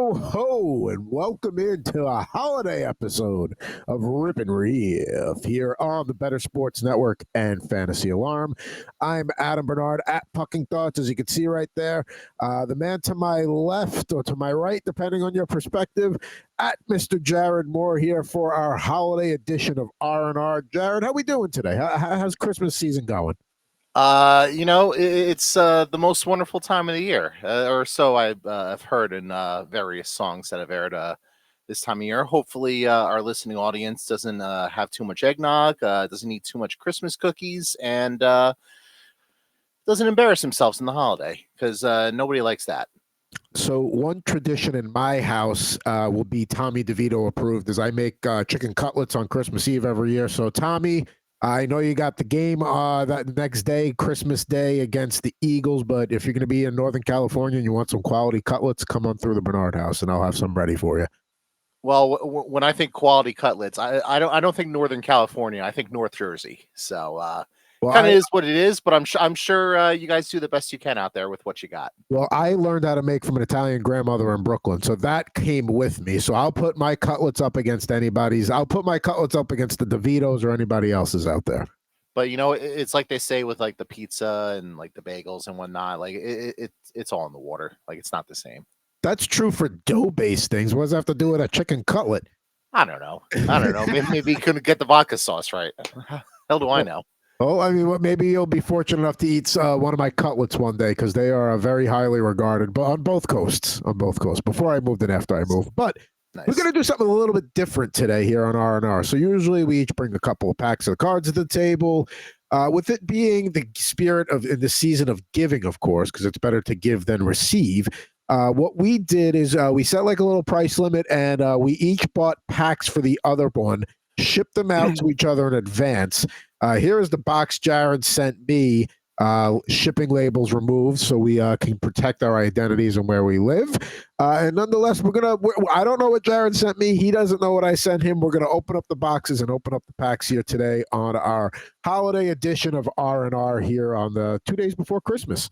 Ho, ho, and welcome into a holiday episode of Rip N Riff here on the Better Sports Network and Fantasy Alarm. I'm Adam Bernard at Pucking Thoughts, as you can see right there. The man to my left or to my right, depending on your perspective, at Mr. Jared Moore here for our holiday edition of R&R. Jared, how we doing today? How's Christmas season going? It's the most wonderful time of the year, or so I've heard in various songs that have aired this time of year. Hopefully, our listening audience doesn't have too much eggnog, doesn't eat too much Christmas cookies, and doesn't embarrass themselves in the holiday, because nobody likes that. So one tradition in my house will be Tommy DeVito approved, is I make chicken cutlets on Christmas Eve every year. So Tommy, I know you got the game that next day, Christmas Day, against the Eagles, but if you're going to be in Northern California and you want some quality cutlets, come on through the Bernard house and I'll have some ready for you. Well, when I think quality cutlets, I don't think Northern California. I think North Jersey. So kind of is what it is. But I'm sure you guys do the best you can out there with what you got. Well, I learned how to make from an Italian grandmother in Brooklyn, so that came with me. So I'll put my cutlets up against anybody's. I'll put my cutlets up against the DeVitos or anybody else's out there. But it's like they say with like the pizza and like the bagels and whatnot. Like it's all in the water. Like it's not the same. That's true for dough-based things. What does that have to do with a chicken cutlet? I don't know. Maybe you couldn't get the vodka sauce right. Hell do I know? Oh, I mean, maybe you'll be fortunate enough to eat one of my cutlets one day, because they are very highly regarded, but on both coasts. Before I moved and after I moved. But nice. We're going to do something a little bit different today here on R&R. So usually we each bring a couple of packs of cards to the table. With it being the spirit of in the season of giving, of course, because it's better to give than receive. What we did is we set like a little price limit, and we each bought packs for the other one, shipped them out to each other in advance. Here is the box Jared sent me, shipping labels removed, so we can protect our identities and where we live. And nonetheless, I don't know what Jared sent me. He doesn't know what I sent him. We're going to open up the boxes and open up the packs here today on our holiday edition of R&R here on the 2 days before Christmas.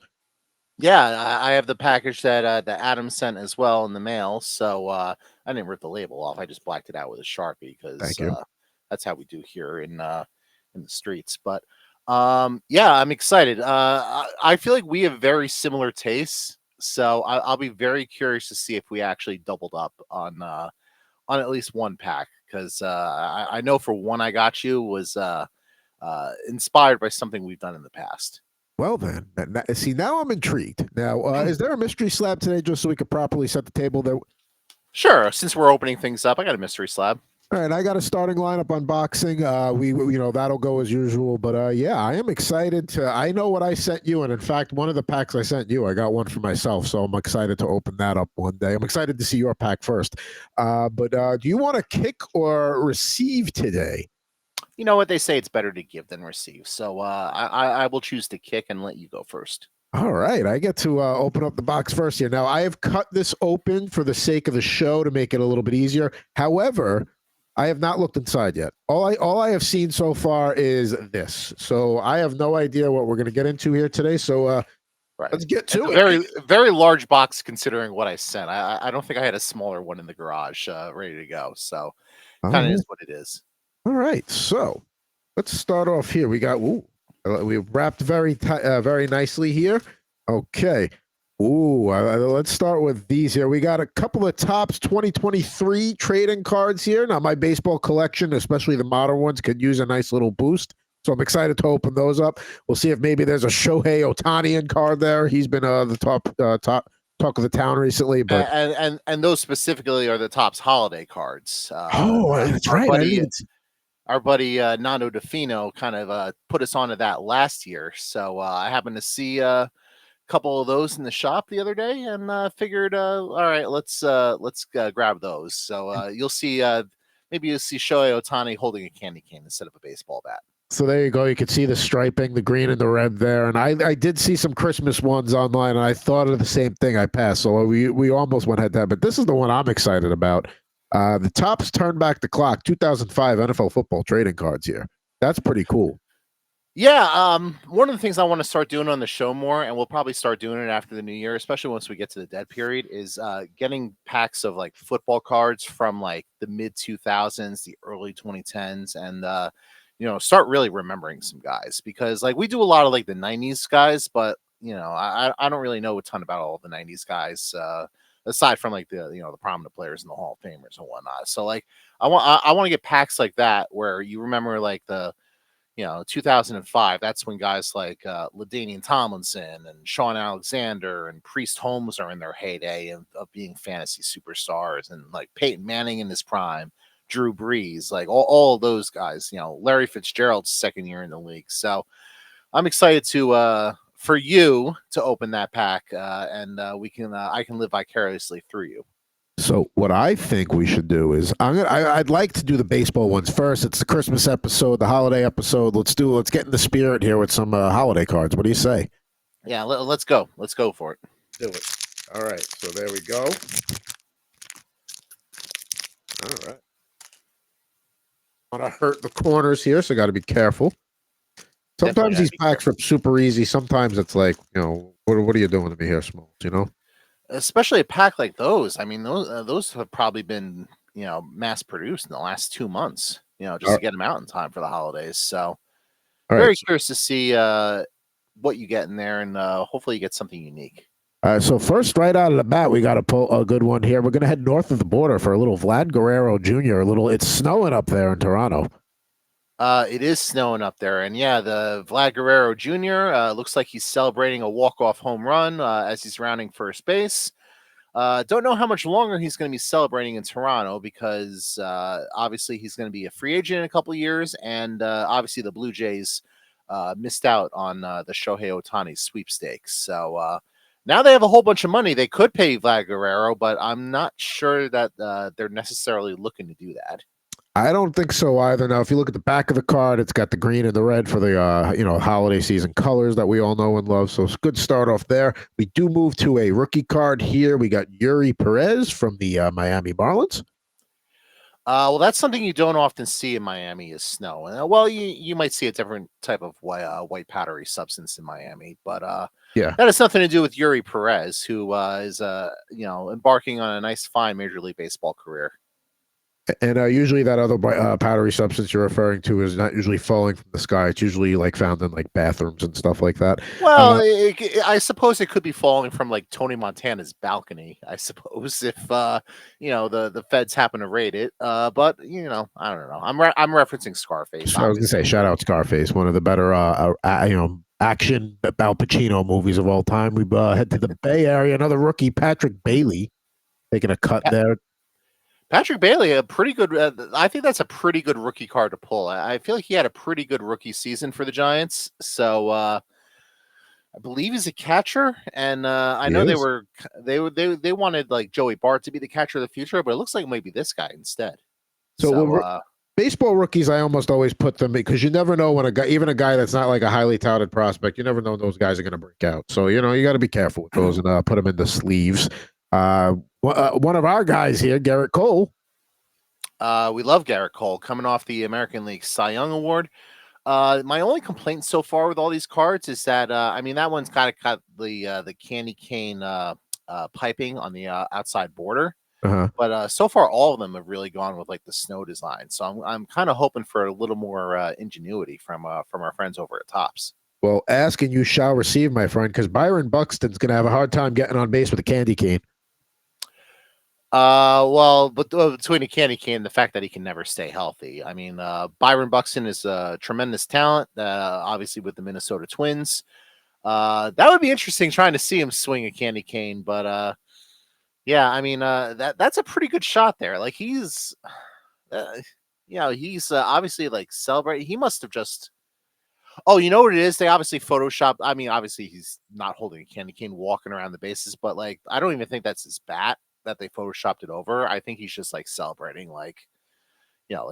Yeah, I have the package that Adam sent as well in the mail. So I didn't rip the label off. I just blacked it out with a Sharpie, because that's how we do here in the streets. But yeah, I'm excited. I feel like we have very similar tastes, so I'll be very curious to see if we actually doubled up on at least one pack, because I know for one I got you was inspired by something we've done in the past. Well, then, see, now I'm intrigued. Now, is there a mystery slab today, just so we could properly set the table there? Sure. Since we're opening things up, I got a mystery slab. All right, I got a starting lineup unboxing. We that'll go as usual. But yeah, I am excited I know what I sent you, and in fact, one of the packs I sent you, I got one for myself, so I'm excited to open that up one day. I'm excited to see your pack first. But do you want to kick or receive today? You know what they say, it's better to give than receive. So I will choose to kick and let you go first. All right, I get to open up the box first here. Now, I have cut this open for the sake of the show to make it a little bit easier. However, I have not looked inside yet. All I have seen so far is this. So I have no idea what we're going to get into here today. So let's get to it. Very, very large box considering what I sent. I don't think I had a smaller one in the garage ready to go. So kind of is what it is. All right, so let's start off here. We wrapped very nicely here. Okay. Let's start with these here. We got a couple of Topps 2023 trading cards here. Now, my baseball collection, especially the modern ones, could use a nice little boost. So I'm excited to open those up. We'll see if maybe there's a Shohei Ohtani card there. He's been the top talk of the town recently. But and those specifically are the Topps holiday cards. That's right. Our buddy Nando DeFino kind of put us onto that last year. So I happened to see a couple of those in the shop the other day, and figured, all right, let's grab those. So you'll see, maybe you'll see Shohei Ohtani holding a candy cane instead of a baseball bat. So there you go. You can see the striping, the green and the red there. And I did see some Christmas ones online, and I thought of the same thing. I passed. So we almost went head-to-head. But this is the one I'm excited about. The Topps Turn Back the Clock 2005 NFL football trading cards here. That's pretty cool. Yeah, one of the things I want to start doing on the show more, and we'll probably start doing it after the new year, especially once we get to the dead period, is getting packs of like football cards from like the mid 2000s, the early 2010s, and start really remembering some guys because like we do a lot of like the 90s guys, but I don't really know a ton about all the 90s guys aside from like the prominent players in the Hall of Famers and whatnot. So like I want to get packs like that where you remember like the 2005, that's when guys like LaDainian Tomlinson and Sean Alexander and Priest Holmes are in their heyday of being fantasy superstars, and like Peyton Manning in his prime, Drew Brees, like all of those guys, Larry Fitzgerald's second year in the league. So I'm excited for you to open that pack and I can live vicariously through you. So what I think we should do is I'd like to do the baseball ones first. It's the Christmas episode, the holiday episode. Let's get in the spirit here with some holiday cards. What do you say? Yeah, let's go. Let's go for it. Do it. All right. So there we go. All right. I want to hurt the corners here, so got to be careful. Sometimes these packs are super easy. Sometimes it's like, what are you doing to me here, Smalls? Especially a pack like those. I mean, those have probably been mass produced in the last 2 months. Just to get them out in time for the holidays. So very curious to see what you get in there, and hopefully you get something unique. All right, so first, right out of the bat, we got a good one here. We're going to head north of the border for a little Vlad Guerrero Jr. It's snowing up there in Toronto. It is snowing up there, and yeah, the Vlad Guerrero Jr. Looks like he's celebrating a walk-off home run as he's rounding first base. Don't know how much longer he's going to be celebrating in Toronto because obviously he's going to be a free agent in a couple of years, and obviously the Blue Jays missed out on the Shohei Ohtani sweepstakes. So now they have a whole bunch of money. They could pay Vlad Guerrero, but I'm not sure that they're necessarily looking to do that. I don't think so either. Now, if you look at the back of the card, it's got the green and the red for the holiday season colors that we all know and love. So it's a good start off there. We do move to a rookie card here. We got Yuri Perez from the Miami Marlins. Well, that's something you don't often see in Miami is snow. And well, you might see a different type of white powdery substance in Miami, but that has nothing to do with Yuri Perez, who is embarking on a nice, fine Major League Baseball career. And usually that other powdery substance you're referring to is not usually falling from the sky. It's usually like found in like bathrooms and stuff like that. Well, I suppose it could be falling from like Tony Montana's balcony, I suppose, if the feds happen to raid it. But I don't know. I'm referencing Scarface. I was gonna say, shout out Scarface, one of the better action Al Pacino movies of all time. We head to the Bay Area. Another rookie, Patrick Bailey, taking a cut there. Patrick Bailey, a pretty good. I think that's a pretty good rookie card to pull. I feel like he had a pretty good rookie season for the Giants. So I believe he's a catcher, and I know they wanted like Joey Bart to be the catcher of the future, but it looks like maybe this guy instead. So baseball rookies, I almost always put them because you never know when even a guy that's not like a highly touted prospect, you never know when those guys are going to break out. So you got to be careful with those and put them in the sleeves. One of our guys here, Garrett Cole. We love Garrett Cole coming off the American League Cy Young Award. My only complaint so far with all these cards is that that one's kind of got the candy cane piping on the outside border. But so far, all of them have really gone with like the snow design. So I'm kind of hoping for a little more ingenuity from our friends over at Topps. Well, ask and you shall receive, my friend, because Byron Buxton's going to have a hard time getting on base with a candy cane. But between a candy cane and the fact that he can never stay healthy. I mean, Byron Buxton is a tremendous talent, obviously with the Minnesota Twins. That would be interesting trying to see him swing a candy cane, but that's a pretty good shot there. Like he's obviously like celebrating. He must have just. Oh, you know what it is? They obviously photoshopped. I mean, obviously he's not holding a candy cane walking around the bases, but like I don't even think that's his bat that they photoshopped it over. I think he's just like celebrating, like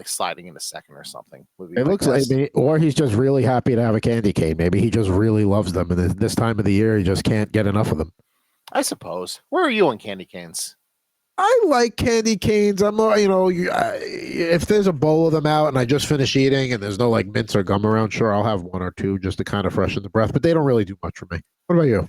sliding into second or something. It looks like or he's just really happy to have a candy cane. Maybe he just really loves them, and this time of the year he just can't get enough of them. I suppose. Where are you on candy canes? I like candy canes. I'm, if there's a bowl of them out and I just finish eating and there's no like mints or gum around, sure, I'll have one or two just to kind of freshen the breath. But they don't really do much for me. What about you?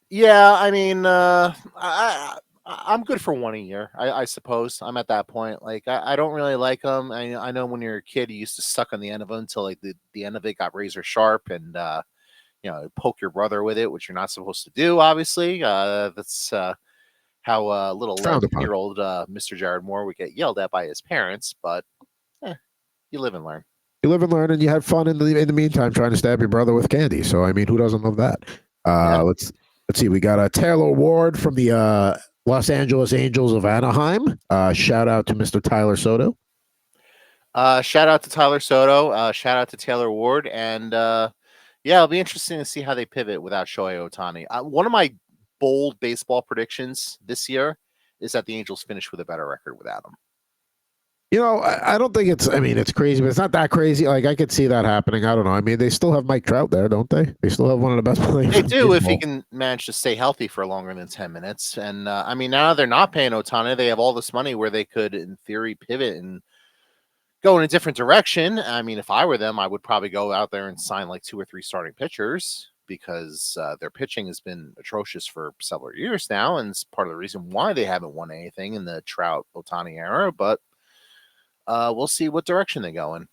Yeah, I mean, I'm good for one a year. I suppose I'm at that point. Like, I don't really like them. I know when you're a kid, you used to suck on the end of them until like the end of it got razor sharp, and poke your brother with it, which you're not supposed to do. Obviously, that's how little Frowned 11 upon. year old Mr. Jared Moore would get yelled at by his parents. But you live and learn. You live and learn, and you had fun in the meantime trying to stab your brother with candy. So I mean, who doesn't love that? Yeah. Let's see. We got a Taylor Ward from the Los Angeles Angels of Anaheim. Shout out to Mr. Tyler Soto. Shout out to Tyler Soto. Shout out to Taylor Ward. And yeah, it'll be interesting to see how they pivot without Shohei Ohtani. One of my bold baseball predictions this year is that the Angels finish with a better record without him. I don't think it's. I mean, it's crazy, but it's not that crazy. Like I could see that happening. I don't know. I mean, they still have Mike Trout there, don't they? They still have one of the best players. They do if he can manage to stay healthy for longer than 10 minutes. And I mean, now they're not paying Ohtani. They have all this money where they could, in theory, pivot and go in a different direction. I mean, if I were them, I would probably go out there and sign like 2 or 3 starting pitchers because their pitching has been atrocious for several years now, and it's part of the reason why they haven't won anything in the Trout Ohtani era. But we'll see what direction they go in.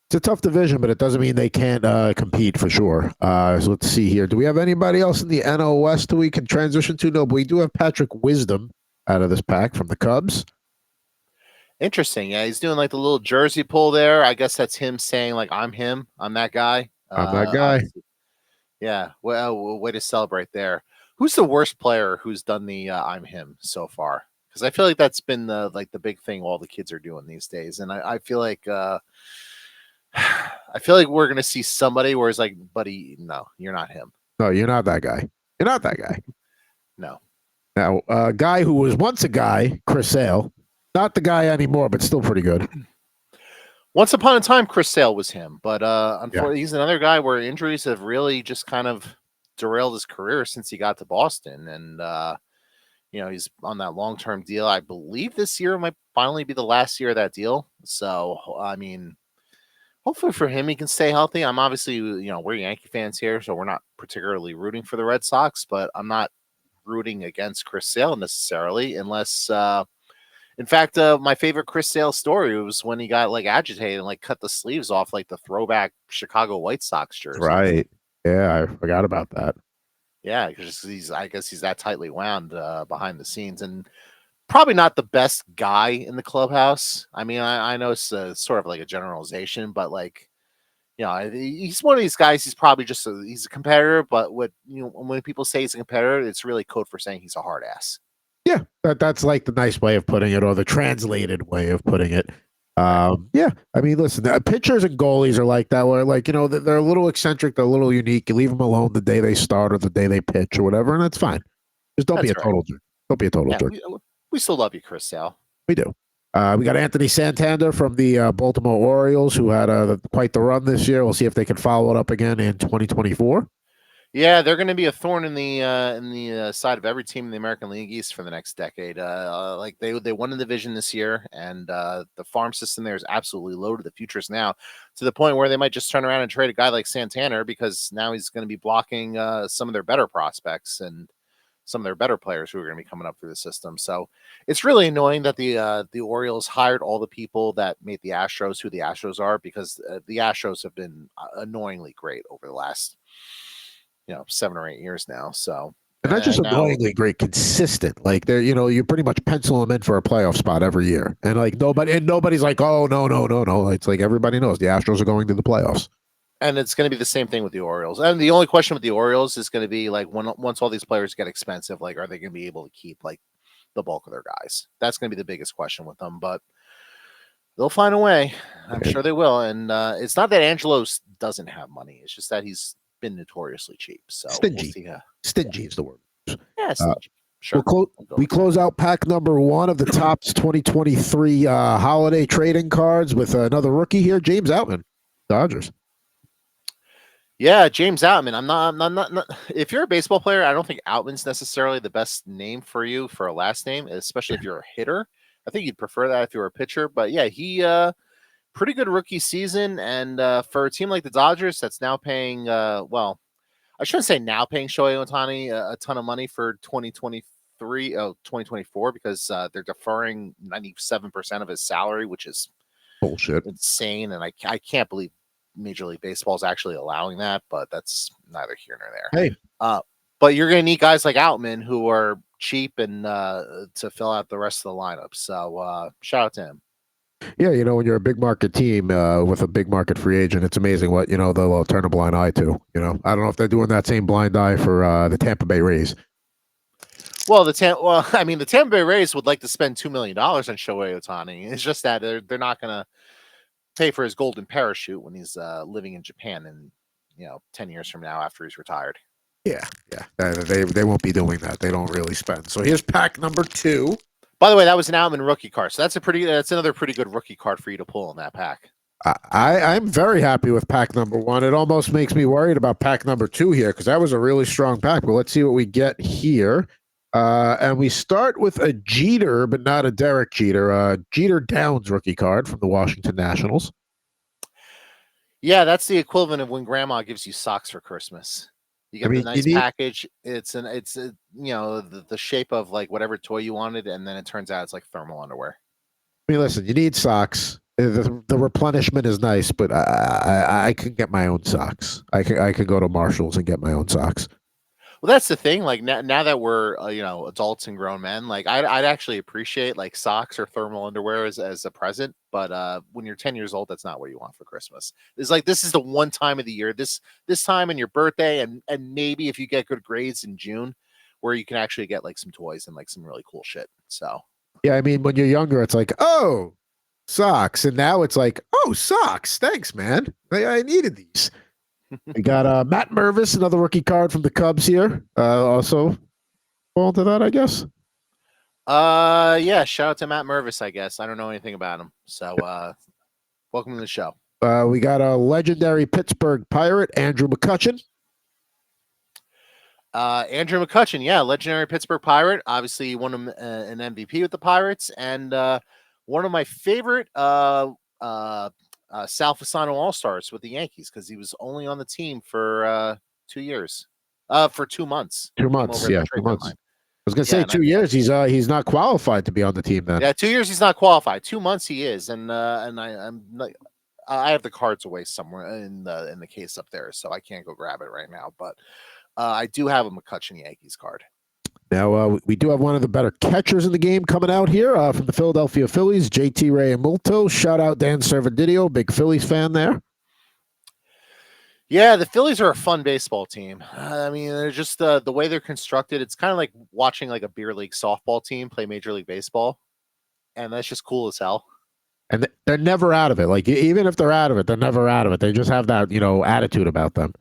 It's a tough division, but it doesn't mean they can't compete for sure. So let's see here. Do we have anybody else in the NL West who we can transition to? No, but we do have Patrick Wisdom out of this pack from the Cubs. Interesting. Yeah, he's doing like the little jersey pull there. I guess that's him saying like, I'm him. I'm that guy. I'm that guy. Yeah. Well, way to celebrate there. Who's the worst player who's done the I'm him so far? Because I feel like that's been the big thing all the kids are doing these days. And I feel like we're gonna see somebody where it's like, buddy, no, you're not him. No, you're not that guy. You're not that guy. No. Now, a guy who was once a guy, Chris Sale. Not the guy anymore, but still pretty good. Once upon a time, Chris Sale was him, but unfortunately, he's another guy where injuries have really just kind of derailed his career since he got to Boston, and he's on that long-term deal. I believe this year might finally be the last year of that deal. So, I mean, hopefully for him, he can stay healthy. I'm obviously, we're Yankee fans here, so we're not particularly rooting for the Red Sox, but I'm not rooting against Chris Sale necessarily, unless. In fact, my favorite Chris Sale story was when he got like agitated and like cut the sleeves off like the throwback Chicago White Sox jersey. Right. Yeah, I forgot about that. Yeah, because I guess he's that tightly wound behind the scenes and probably not the best guy in the clubhouse. I mean, I know it's sort of like a generalization, but like, he's one of these guys. He's probably just he's a competitor, but when people say he's a competitor, it's really code for saying he's a hard ass. Yeah, that's like the nice way of putting it, or the translated way of putting it. Yeah, I mean, listen, pitchers and goalies are like that. Where like they're a little eccentric, they're a little unique. You leave them alone the day they start or the day they pitch or whatever, and that's fine. Just don't be a total jerk. Don't be a total jerk. We still love you, Chris Sale. We do. We got Anthony Santander from the Baltimore Orioles, who had quite the run this year. We'll see if they can follow it up again in 2024. Yeah, they're going to be a thorn in the side of every team in the American League East for the next decade. Like they won the division this year, and the farm system there is absolutely loaded. The future's now to the point where they might just turn around and trade a guy like Santander because now he's going to be blocking some of their better prospects and some of their better players who are going to be coming up through the system. So it's really annoying that the Orioles hired all the people that made the Astros who the Astros are, because the Astros have been annoyingly great over the last 7 or 8 years now. So, and not just annoyingly great, consistent. Like they're, you pretty much pencil them in for a playoff spot every year, and like nobody's like, oh no. It's like everybody knows the Astros are going to the playoffs, and it's going to be the same thing with the Orioles. And the only question with the Orioles is going to be like once all these players get expensive, like are they going to be able to keep like the bulk of their guys? That's going to be the biggest question with them, but they'll find a way. I'm sure they will. And it's not that Angelos doesn't have money; it's just that he's been notoriously cheap. So stingy. Stingy is the word. Yeah, stingy. Sure. We close out pack number 1 of the Topps 2023 holiday trading cards with another rookie here, James Outman, Dodgers. Yeah, James Outman. I'm not. If you're a baseball player, I don't think Outman's necessarily the best name for you for a last name, especially if you're a hitter. I think you'd prefer that if you were a pitcher. But yeah, he pretty good rookie season, and for a team like the Dodgers, that's now paying well, I shouldn't say now paying Shohei Ohtani a ton of money for 2024 because they're deferring 97% of his salary, which is Bullshit. insane, and I can't believe Major League Baseball is actually allowing that, but that's neither here nor there. Hey, but you're going to need guys like Outman who are cheap and to fill out the rest of the lineup. So shout out to him. yeah, when you're a big market team with a big market free agent, it's amazing what they'll turn a blind eye to. I don't know if they're doing that same blind eye for the Tampa Bay Rays. Well, the Tampa Bay Rays would like to spend $2 million on Shohei Ohtani. It's just that they're not going to pay for his golden parachute when he's living in Japan in 10 years from now after he's retired. Yeah. They won't be doing that. They don't really spend. So here's pack number 2. By the way, that was an Outman rookie card. So that's another pretty good rookie card for you to pull in that pack. I'm very happy with pack number 1. It almost makes me worried about pack number 2 here because that was a really strong pack. But let's see what we get here. And we start with a Jeter, but not a Derek Jeter. Jeter Downs rookie card from the Washington Nationals. Yeah, that's the equivalent of when Grandma gives you socks for Christmas. You get the nice package. It's the shape of like whatever toy you wanted, and then it turns out it's like thermal underwear. I mean, listen, you need socks. The replenishment is nice, but I can get my own socks. I could go to Marshall's and get my own socks. Well, that's the thing. Like now that we're adults and grown men, like I'd actually appreciate like socks or thermal underwear as a present. But when you're 10 years old, that's not what you want for Christmas. It's like this is the one time of the year, this time and your birthday, and maybe if you get good grades in June, where you can actually get like some toys and like some really cool shit. So yeah, I mean, when you're younger, it's like, oh, socks, and now it's like, oh, socks. Thanks, man. I needed these. We got Matt Mervis, another rookie card from the Cubs here. Also fall into that, I guess. Yeah, shout out to Matt Mervis, I guess. I don't know anything about him. So welcome to the show. We got a legendary Pittsburgh Pirate, Andrew McCutchen. Andrew McCutchen, yeah, legendary Pittsburgh Pirate. Obviously, he won an MVP with the Pirates, and one of my favorite Sal Fasano All-Stars with the Yankees because he was only on the team for 2 years. For 2 months. 2 months, yeah, 2 months. I was gonna say 2 years. He's not qualified to be on the team then. Yeah, 2 years he's not qualified. 2 months he is, and I'm like, I have the cards away somewhere in the case up there, so I can't go grab it right now. But I do have a McCutchen Yankees card. Now, we do have one of the better catchers in the game coming out here from the Philadelphia Phillies, JT Realmuto. Shout out Dan Servadidio, big Phillies fan there. Yeah, the Phillies are a fun baseball team. I mean, they're just the way they're constructed. It's kind of like watching like a beer league softball team play Major League Baseball, and that's just cool as hell. And they're never out of it. Like, even if they're out of it, they're never out of it. They just have that, attitude about them.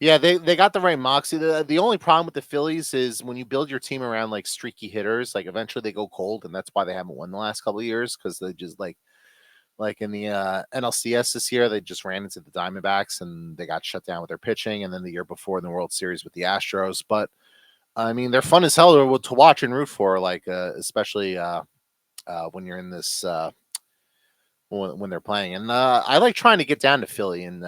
Yeah, they got the right moxie. The only problem with the Phillies is when you build your team around like streaky hitters, like eventually they go cold, and that's why they haven't won the last couple of years because they just like in the NLCS this year, they just ran into the Diamondbacks and they got shut down with their pitching, and then the year before in the World Series with the Astros. But I mean, they're fun as hell to watch and root for, like especially when you're in this. When they're playing, and I like trying to get down to Philly and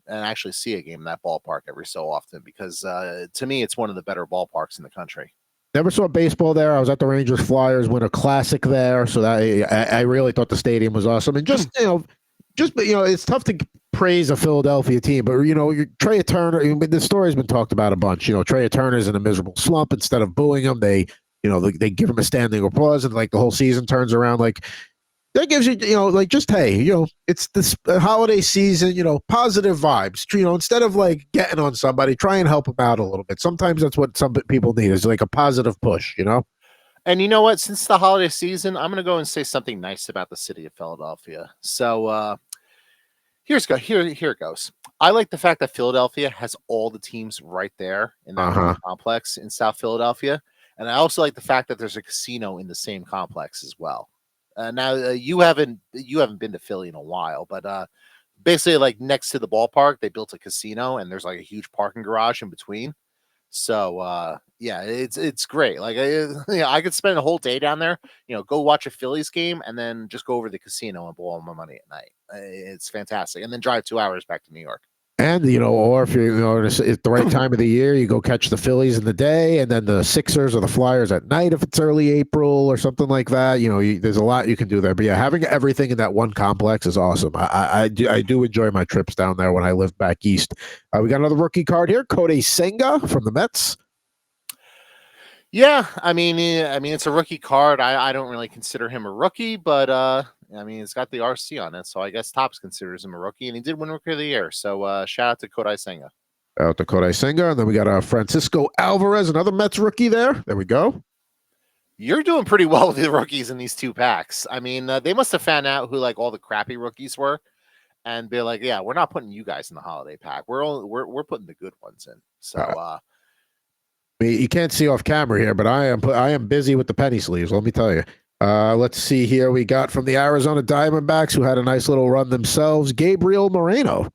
actually see a game in that ballpark every so often because to me it's one of the better ballparks in the country. Never saw baseball there. I was at the Rangers Flyers Winter Classic there, so that I really thought the stadium was awesome. And just it's tough to praise a Philadelphia team, but Trey Turner. The story's been talked about a bunch. Trey Turner's in a miserable slump. Instead of booing him, they give him a standing applause, and like the whole season turns around. Like, that gives you, just, hey, it's this holiday season, positive vibes. Instead of like getting on somebody, try and help them out a little bit. Sometimes that's what some people need is like a positive push, And you know what? Since the holiday season, I'm going to go and say something nice about the city of Philadelphia. So here it goes. I like the fact that Philadelphia has all the teams right there in that complex in South Philadelphia. And I also like the fact that there's a casino in the same complex as well. Now you haven't been to Philly in a while, but basically like next to the ballpark, they built a casino, and there's like a huge parking garage in between. So yeah, it's great. Like I could spend a whole day down there, go watch a Phillies game and then just go over to the casino and blow all my money at night. It's fantastic. And then drive 2 hours back to New York. And, or if it's the right time of the year, you go catch the Phillies in the day and then the Sixers or the Flyers at night if it's early April or something like that. There's a lot you can do there. But yeah, having everything in that one complex is awesome. I do enjoy my trips down there when I lived back east. We got another rookie card here, Kodai Senga from the Mets. Yeah, I mean, it's a rookie card. I don't really consider him a rookie, but it's got the RC on it, so I guess Topps considers him a rookie, and he did win Rookie of the Year. So shout out to Kodai Senga. Out to Kodai Senga, and then we got Francisco Alvarez, another Mets rookie there. There we go. You're doing pretty well with the rookies in these 2 packs. I mean, they must have found out who like all the crappy rookies were, and be like, yeah, we're not putting you guys in the holiday pack. We're putting the good ones in. So. You can't see off camera here, but I am busy with the penny sleeves. Let me tell you. Let's see here. We got from the Arizona Diamondbacks, who had a nice little run themselves, Gabriel Moreno.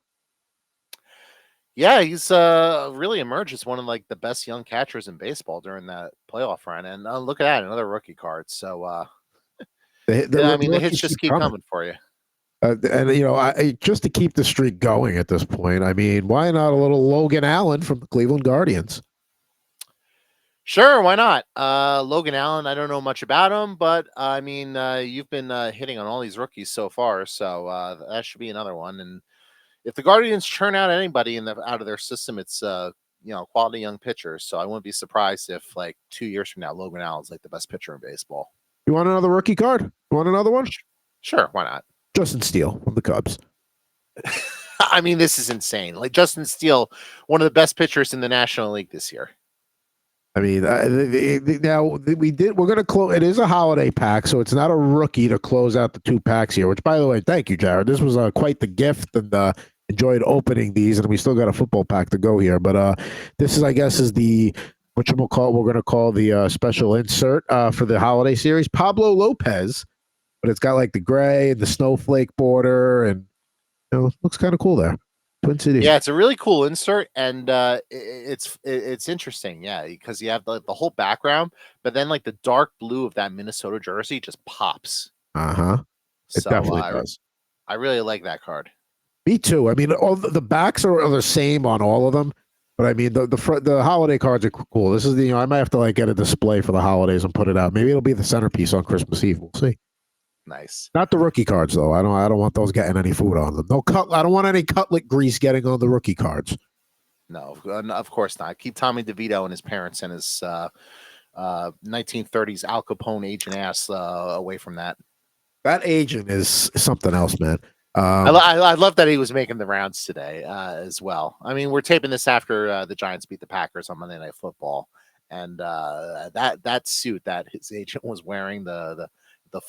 Yeah, he's really emerged as one of like the best young catchers in baseball during that playoff run. And look at that, another rookie card. So the hits just keep coming for you. And just to keep the streak going at this point, I mean, why not a little Logan Allen from the Cleveland Guardians? Sure, why not? Logan Allen, I don't know much about him, but I mean, you've been hitting on all these rookies so far, so that should be another one. And if the Guardians churn out anybody out of their system, it's quality young pitchers. So I wouldn't be surprised if like 2 years from now, Logan Allen's like the best pitcher in baseball. You want another rookie card? You want another one? Sure, why not? Justin Steele from the Cubs. I mean, this is insane. Like Justin Steele, one of the best pitchers in the National League this year. I mean, now we're going to close. It is a holiday pack, so it's not a rookie to close out the 2 packs here. Which, by the way, thank you, Jared. This was quite the gift, and enjoyed opening these. And we still got a football pack to go here, but this is, I guess, is the we're going to call the special insert for the holiday series. Pablo Lopez, but it's got like the gray and the snowflake border, and looks kind of cool there. Twin City. Yeah, it's a really cool insert, and it's interesting, yeah, because you have the whole background, but then like the dark blue of that Minnesota jersey just pops. It definitely does. I really like that card. Me too. I mean, all the backs are the same on all of them, but I mean the holiday cards are cool. This is I might have to like get a display for the holidays and put it out. Maybe it'll be the centerpiece on Christmas Eve. We'll see. Nice. Not the rookie cards though. I don't want those getting any food on them. I don't want any cutlet grease getting on the rookie cards. No, of course not. Keep Tommy DeVito and his parents and his 1930s Al Capone agent ass away from that. That agent is something else, man. I love that he was making the rounds today as well. I mean, we're taping this after the Giants beat the Packers on Monday Night Football, and that suit that his agent was wearing, the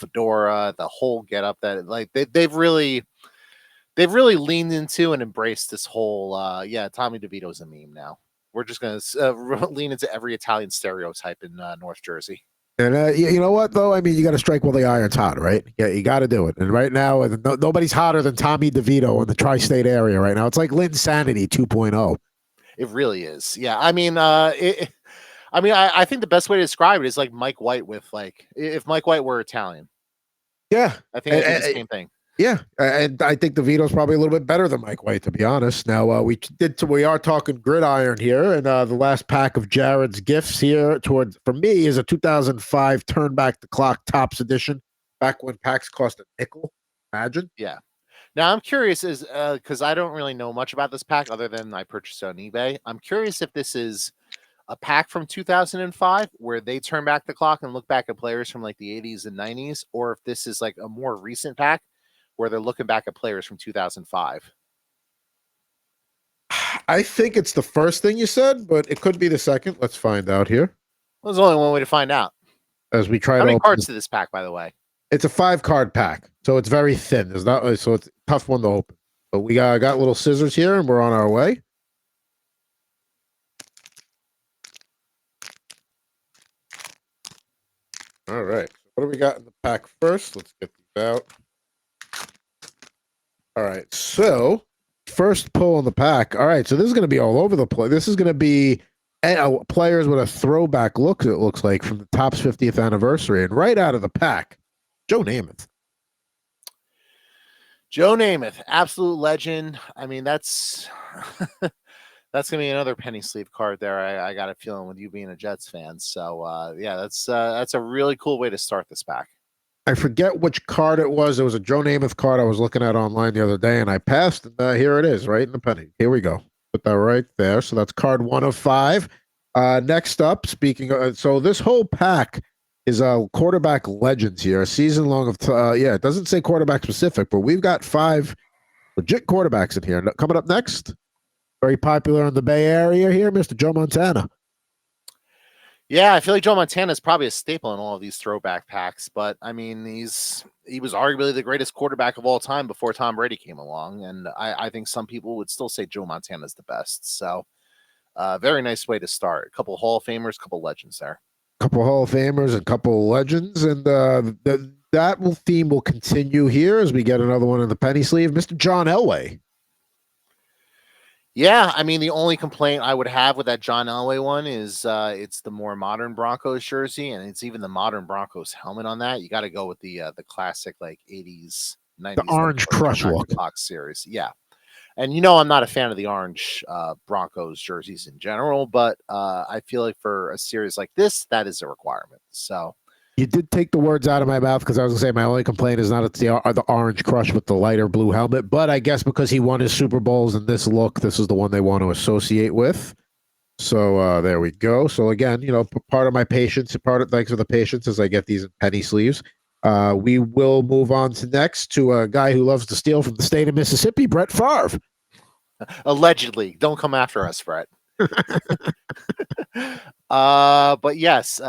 fedora, the whole getup, that like they've really leaned into and embraced this whole Tommy DeVito's a meme now. We're just gonna lean into every Italian stereotype in North Jersey. And you know what though? I mean, you got to strike while the iron's hot, right? Yeah, you got to do it. And right now, nobody's hotter than Tommy DeVito in the tri-state area right now. It's like Linsanity 2.0. It really is. Yeah, I mean, I think the best way to describe it is like Mike White with like if Mike White were Italian. Yeah, I think it'd be the same thing. Yeah, and I think DeVito's probably a little bit better than Mike White, to be honest. Now we are talking gridiron here, and the last pack of Jared's gifts here for me is a 2005 Turn Back the Clock Topps edition, back when packs cost a nickel. Imagine. Yeah. Now I'm curious, because I don't really know much about this pack other than I purchased it on eBay. I'm curious if this is a pack from 2005 where they turn back the clock and look back at players from like the 80s and 90s, or if this is like a more recent pack where they're looking back at players from 2005. I think it's the first thing you said, but it could be the second. Let's find out here. Well, there's only one way to find out. As we try How to many cards to this pack, by the way? It's a 5-card pack, so it's very thin. So it's a tough one to open. But we got little scissors here, and we're on our way. All right. What do we got in the pack first? Let's get these out. All right. So first pull in the pack. All right. So this is going to be all over the place. This is going to be players with a throwback look, it looks like, from the Topps 50th anniversary. And right out of the pack, Joe Namath. Joe Namath, absolute legend. I mean, that's that's gonna be another penny sleeve card there. I got a feeling with you being a Jets fan. So yeah, that's a really cool way to start this pack. I forget which card it was. It was a Joe Namath card I was looking at online the other day, and I passed. And here it is, right in the penny. Here we go. Put that right there. So that's card 1 of 5. Next up, speaking of, so this whole pack is quarterback legends here. A season long of, it doesn't say quarterback specific, but we've got 5 legit quarterbacks in here. Coming up next, very popular in the Bay Area here, Mr. Joe Montana. Yeah, I feel like Joe Montana is probably a staple in all of these throwback packs, but I mean, he was arguably the greatest quarterback of all time before Tom Brady came along, and I think some people would still say Joe Montana is the best. So, very nice way to start. A couple Hall of Famers, couple legends there. Couple Hall of Famers and couple legends, and that theme will continue here as we get another one in the penny sleeve, Mr. John Elway. Yeah, I mean, the only complaint I would have with that John Elway one is it's the more modern Broncos jersey, and it's even the modern Broncos helmet on that. You got to go with the classic like 80s, 90s, the orange crush look box series. Yeah, and you know I'm not a fan of the orange Broncos jerseys in general, but I feel like for a series like this, that is a requirement. So. You did take the words out of my mouth because I was going to say my only complaint is not it's the orange crush with the lighter blue helmet, but I guess because he won his Super Bowls in this look, this is the one they want to associate with. So there we go. So again, part of my patience, thanks for the patience as I get these in penny sleeves. We will move on to next to a guy who loves to steal from the state of Mississippi, Brett Favre. Allegedly. Don't come after us, Brett. But yes,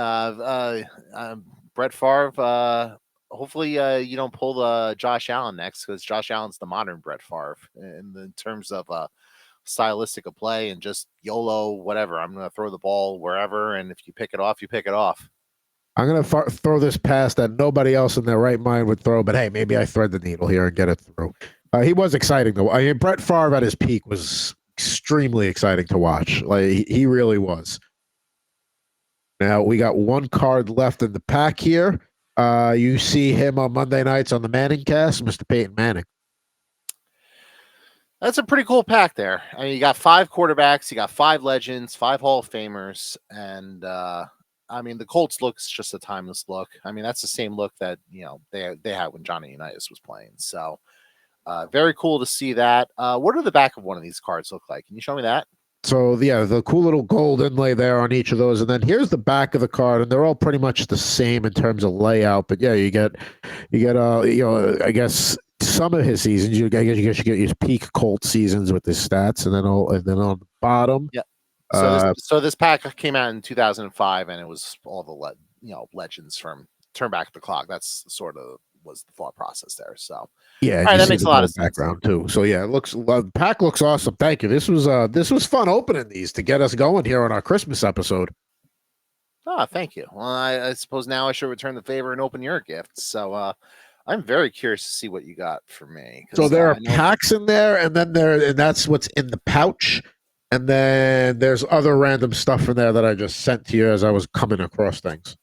Brett Favre, hopefully you don't pull the Josh Allen next, because Josh Allen's the modern Brett Favre in terms of stylistic of play and just YOLO, whatever. I'm going to throw the ball wherever, and if you pick it off, you pick it off. I'm going to throw this pass that nobody else in their right mind would throw, but hey, maybe I thread the needle here and get it through. He was exciting, though. I mean, Brett Favre at his peak was extremely exciting to watch. Like, he really was. Now, we got one card left in the pack here. You see him on Monday nights on the Manning cast, Mr. Peyton Manning. That's a pretty cool pack there. I mean, you got 5 quarterbacks, you got 5 legends, 5 Hall of Famers, and I mean, the Colts look is just a timeless look. I mean, that's the same look that they had when Johnny Unitas was playing. So, very cool to see that. What do the back of one of these cards look like? Can you show me that? So yeah, the cool little gold inlay there on each of those, and then here's the back of the card, and they're all pretty much the same in terms of layout. But yeah, you get I guess some of his seasons. You get his peak Colt seasons with his stats, and then on the bottom. Yeah. So this pack came out in 2005, and it was all the legends from Turn Back the Clock. That's sort of was the thought process there. So yeah, right, that makes a lot of background too. So yeah, the pack looks awesome. Thank you. This was fun opening these to get us going here on our Christmas episode. Oh, thank you. Well, I suppose now I should return the favor and open your gift. So I'm very curious to see what you got for me. So there are packs in there, and that's what's in the pouch. And then there's other random stuff in there that I just sent to you as I was coming across things.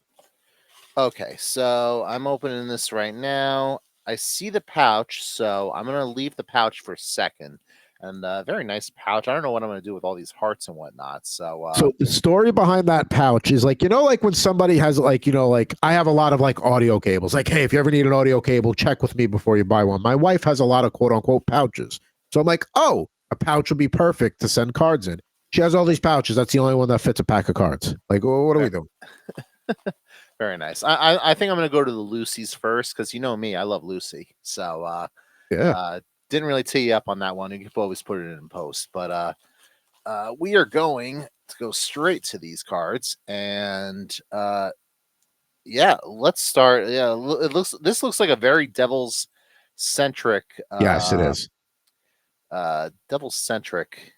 Okay, so I'm opening this right now. I see the pouch, so I'm going to leave the pouch for a second. And very nice pouch. I don't know what I'm going to do with all these hearts and whatnot. So the story behind that pouch is like when somebody has I have a lot of audio cables. Like, hey, if you ever need an audio cable, check with me before you buy one. My wife has a lot of quote unquote pouches. So I'm like, oh, a pouch would be perfect to send cards in. She has all these pouches. That's the only one that fits a pack of cards. Like, well, what are we doing? Very nice. I think I'm going to go to the Lucy's first, because you know me, I love Lucy. So didn't really tee you up on that one. You can always put it in post, but we are going to go straight to these cards, and let's start. Yeah, this looks like a very Devils centric. Yes, it is. Devils centric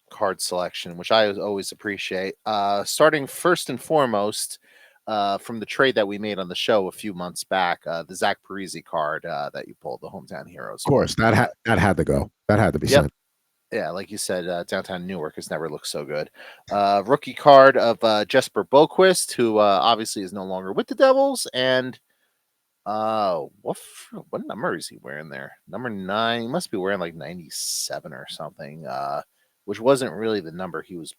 card selection, which I always appreciate. Starting first and foremost, from the trade that we made on the show a few months back, the Zach Parise card that you pulled, the Hometown Heroes. Of course, that had to go. That had to be sent. Yeah, like you said, downtown Newark has never looked so good. Rookie card of Jesper Boquist, who obviously is no longer with the Devils, and what number is he wearing there? Number 9. He must be wearing like 97 or something, which wasn't really the number he was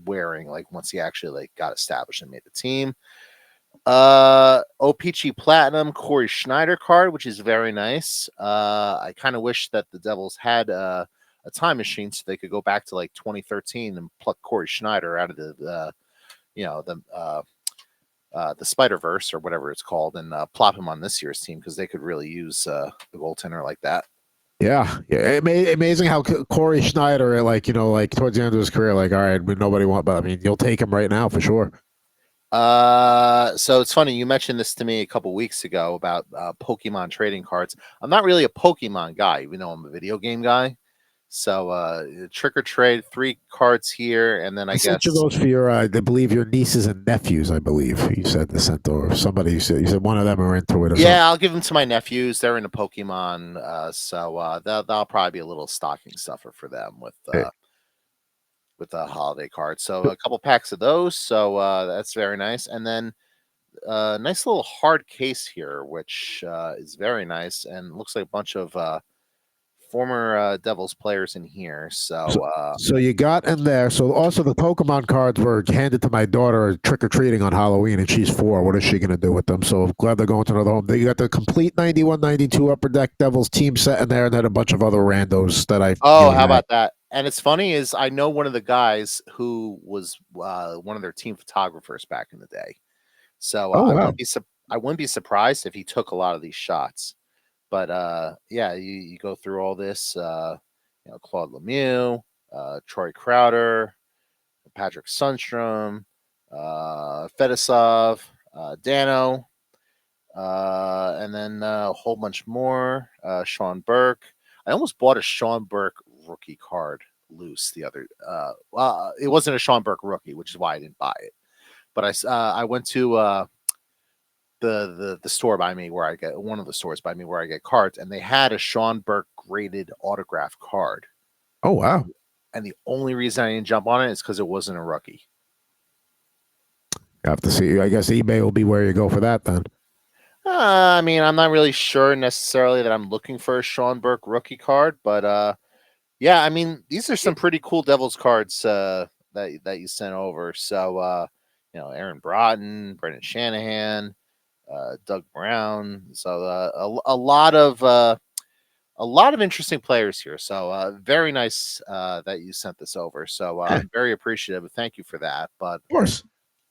wearing. Like once he actually like got established and made the team. OPG Platinum Corey Schneider card, which is very nice. I kind of wish that the Devils had a time machine so they could go back to like 2013 and pluck Corey Schneider out of the Spider-Verse or whatever it's called and plop him on this year's team because they could really use a goaltender like that. Yeah. Amazing how Corey Schneider, like towards the end of his career, like, all right, nobody want, but I mean, you'll take him right now for sure. So it's funny you mentioned this to me a couple weeks ago about Pokemon trading cards. I'm not really a Pokemon guy, even though I'm a video game guy. So trick or trade, 3 cards here, and then I guess sent you those for your, I believe your nieces and nephews. I believe you said the sent or somebody. You said one of them are into it. Yeah, I'll give them to my nephews. They're into Pokemon, so that'll probably be a little stocking stuffer for them with a holiday card. So a couple packs of those. So that's very nice, and then nice little hard case here, which is very nice and looks like a bunch of former Devils players in here. So you got in there. So also the Pokemon cards were handed to my daughter trick-or-treating on Halloween, and she's 4. What is she going to do with them? So glad they're going to another home. You got the complete 91-92 Upper Deck Devils team set in there, and then a bunch of other randos that I... how about that? And it's funny is I know one of the guys who was one of their team photographers back in the day. So wow. I wouldn't be surprised if he took a lot of these shots. But yeah, you go through all this, Claude Lemieux, Troy Crowder, Patrick Sundstrom, Fedosov, Dano, and then a whole bunch more. Sean Burke. I almost bought a Sean Burke rookie card loose the other. Well, it wasn't a Sean Burke rookie, which is why I didn't buy it. But I went to the store by me where I get one of the stores by me where I get cards, and they had a Sean Burke graded autograph card. Oh wow! And the only reason I didn't jump on it is because it wasn't a rookie. You have to see. I guess eBay will be where you go for that then. I mean, I'm not really sure necessarily that I'm looking for a Sean Burke rookie card, but yeah, I mean, these are some pretty cool Devils cards that you sent over. So Aaron Broughton, Brendan Shanahan. Doug Brown. So a lot of interesting players here. So very nice that you sent this over. So I'm very appreciative. Thank you for that. But of course,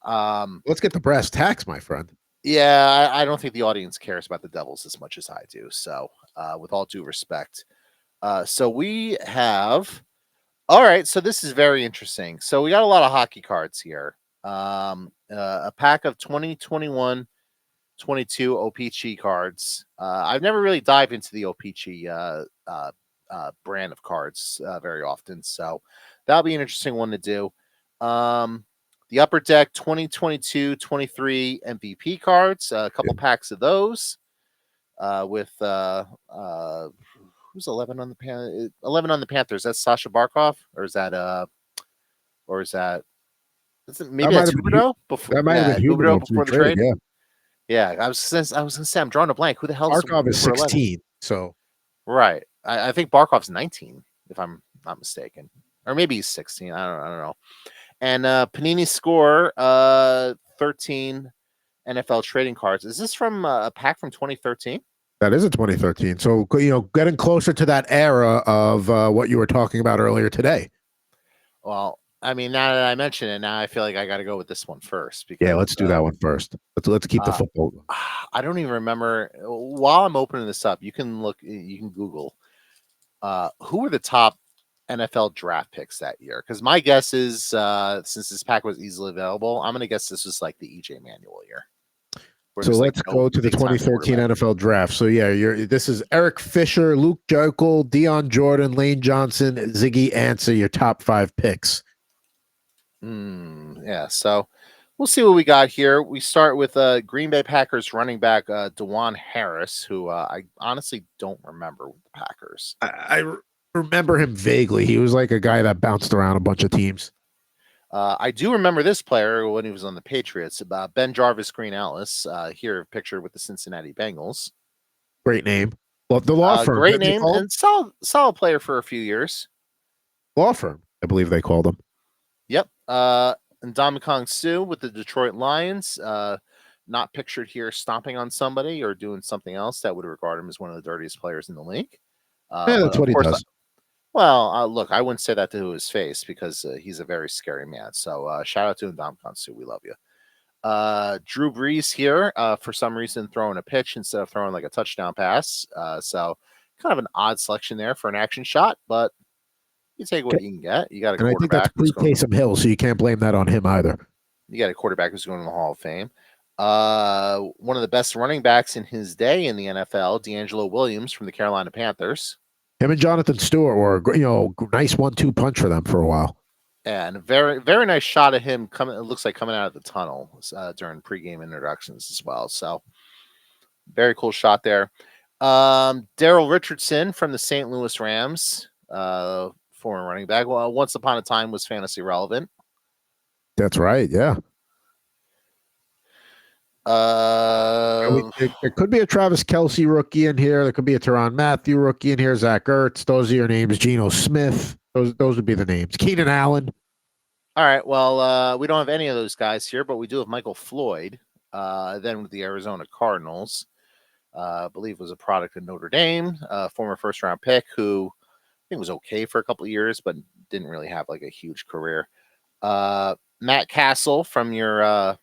let's get the brass tacks, my friend. Yeah, I don't think the audience cares about the Devils as much as I do. So with all due respect, so we have. All right, so this is very interesting. So we got a lot of hockey cards here. A pack of 2021. 22 OPG cards. I've never really dived into the OPG brand of cards very often, so that'll be an interesting one to do. The Upper Deck 2022-23 MVP cards, a couple packs of those with who's 11 on the 11 on the Panthers. That's Sasha Barkov, or is that maybe that's Huberdeau before? That might have been Huberdeau before the trade. Yeah, I was gonna say I'm drawing a blank. Who the hell Barkov is 16? 11? So right, I think Barkov's 19, if I'm not mistaken, or maybe he's 16. I don't know. And Panini Score 13 NFL trading cards. Is this from a pack from 2013? That is a 2013. So getting closer to that era of what you were talking about earlier today. Well, I mean, now that I mention it, now I feel like I got to go with this one first. Because, yeah, let's do that one first. Let's keep the football. I don't even remember. While I'm opening this up, you can Google who were the top NFL draft picks that year. Because my guess is, since this pack was easily available, I'm going to guess this was like the EJ Manuel year. So let's go to the 2013 NFL draft. So yeah, this is Eric Fisher, Luke Joeckel, Dion Jordan, Lane Johnson, Ziggy Ansah, your top 5 picks. Yeah. So We'll see what we got here. We start with Green Bay Packers running back DeJuan Harris, who I honestly don't remember with the Packers. I remember him vaguely. He was like a guy that bounced around a bunch of teams. I do remember this player when he was on the Patriots. Ben Jarvis Green Ellis, here pictured with the Cincinnati Bengals. Great name. Well, the law firm. Great name and solid player for a few years. Law firm, I believe they called him. Yep. And Ndamukong Suh with the Detroit Lions, not pictured here stomping on somebody or doing something else that would regard him as one of the dirtiest players in the league. Yeah, that's what he does. Look, I wouldn't say that to his face because he's a very scary man. So shout out to Ndamukong Suh. We love you. Drew Brees here, for some reason, throwing a pitch instead of throwing like a touchdown pass. So kind of an odd selection there for an action shot, but you take what you can get. You got a quarterback. I think that's pre-Taysom Hill, so you can't blame that on him either. You got a quarterback who's going to the Hall of Fame. One of the best running backs in his day in the NFL, D'Angelo Williams from the Carolina Panthers. Him and Jonathan Stewart were, nice 1-2 punch for them for a while. And a very, very nice shot of him coming. It looks like coming out of the tunnel during pregame introductions as well. So very cool shot there. Daryl Richardson from the St. Louis Rams, former running back. Well, once upon a time was fantasy relevant. That's right. Yeah. There could be a Travis Kelce rookie in here. There could be a Tyrann Mathieu rookie in here. Zach Ertz. Those are your names. Geno Smith. Those would be the names. Keenan Allen. All right. Well, we don't have any of those guys here, but we do have Michael Floyd. Then with the Arizona Cardinals, I believe was a product of Notre Dame, former first-round pick who I think was okay for a couple of years, but didn't really have like a huge career. Matt Castle from your,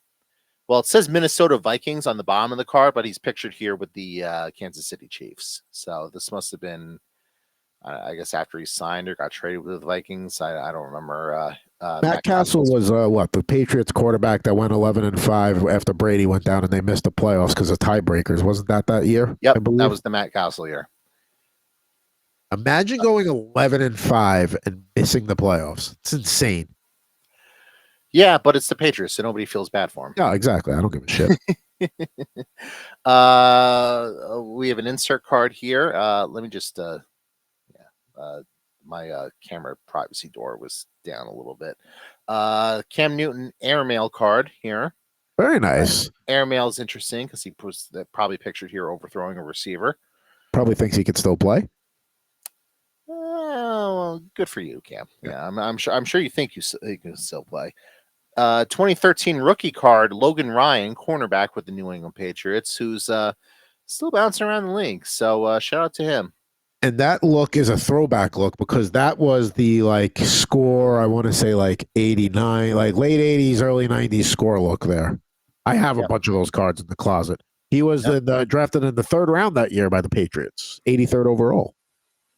it says Minnesota Vikings on the bottom of the card, but he's pictured here with the Kansas City Chiefs. So this must have been, I guess, after he signed or got traded with the Vikings. I don't remember. Matt Castle was the Patriots quarterback that went 11-5 after Brady went down and they missed the playoffs because of tiebreakers. Wasn't that year? Yep, that was the Matt Castle year. Imagine going 11-5 and missing the playoffs. It's insane. Yeah, but it's the Patriots, so nobody feels bad for him. Yeah, exactly. I don't give a shit. We have an insert card here. Let me just, my camera privacy door was down a little bit. Cam Newton airmail card here. Very nice. Airmail is interesting because he was probably pictured here overthrowing a receiver. Probably thinks he could still play. Well, good for you, Cam. Yeah, I'm sure you think you can still play. 2013 rookie card, Logan Ryan, cornerback with the New England Patriots, who's still bouncing around the league. So shout out to him. And that look is a throwback look because that was the score, I want to say 89, late 80s, early 90s score look there. I have a bunch of those cards in the closet. He was drafted in the 3rd round that year by the Patriots, 83rd overall.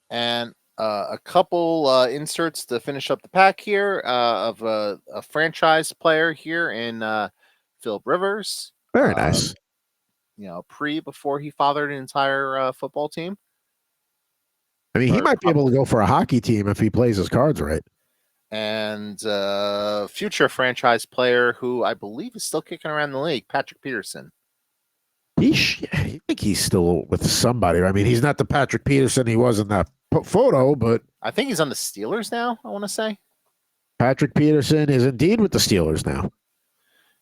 And a couple inserts to finish up the pack here of a franchise player here in Philip Rivers. Very nice. Before he fathered an entire football team. I mean, he might be able to go for a hockey team if he plays his cards right. And future franchise player who I believe is still kicking around the league, Patrick Peterson. I think he's still with somebody. I mean, he's not the Patrick Peterson he was in that photo, but I think he's on the Steelers now, I want to say. Patrick Peterson is indeed with the Steelers now.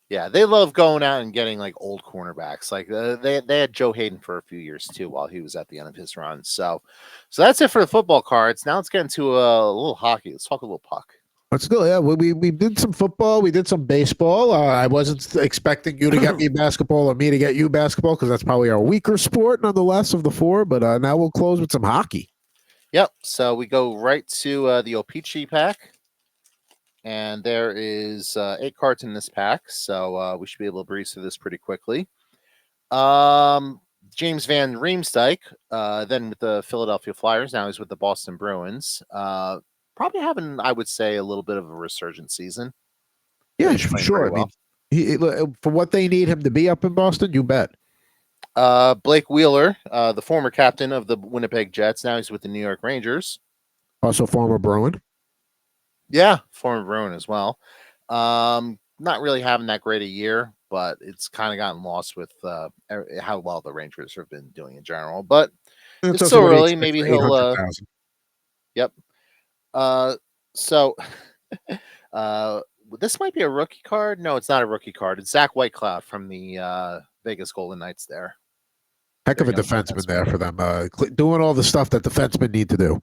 Yeah, they love going out and getting old cornerbacks. They had Joe Hayden for a few years too while he was at the end of his run. So that's it for the football cards. Now let's get into a little hockey. Let's talk a little puck. Let's go. Yeah, we did some football. We did some baseball. I wasn't expecting you to get me basketball or me to get you basketball because that's probably our weaker sport, nonetheless, of the 4. But now we'll close with some hockey. Yep. So we go right to the O-Pee-Chee pack. And there is 8 cards in this pack, so we should be able to breeze through this pretty quickly. James Van Riemsdyk, then with the Philadelphia Flyers. Now he's with the Boston Bruins. Probably having, I would say, a little bit of a resurgent season. Yeah, for sure. Well. I mean, for what they need him to be up in Boston, you bet. Blake Wheeler, the former captain of the Winnipeg Jets. Now he's with the New York Rangers. Also former Bruin. Yeah, former Bruin as well. not really having that great a year, but it's kind of gotten lost with how well the Rangers have been doing in general. But It's it's also still what he early. expects Maybe for eight he'll. hundred thousand. Yep. So uh, this might be a rookie card. No, it's not a rookie card. It's Zach Whitecloud from the Vegas Golden Knights. Heck Their of a young defenseman defenseman, there for them, doing all the stuff that defensemen need to do.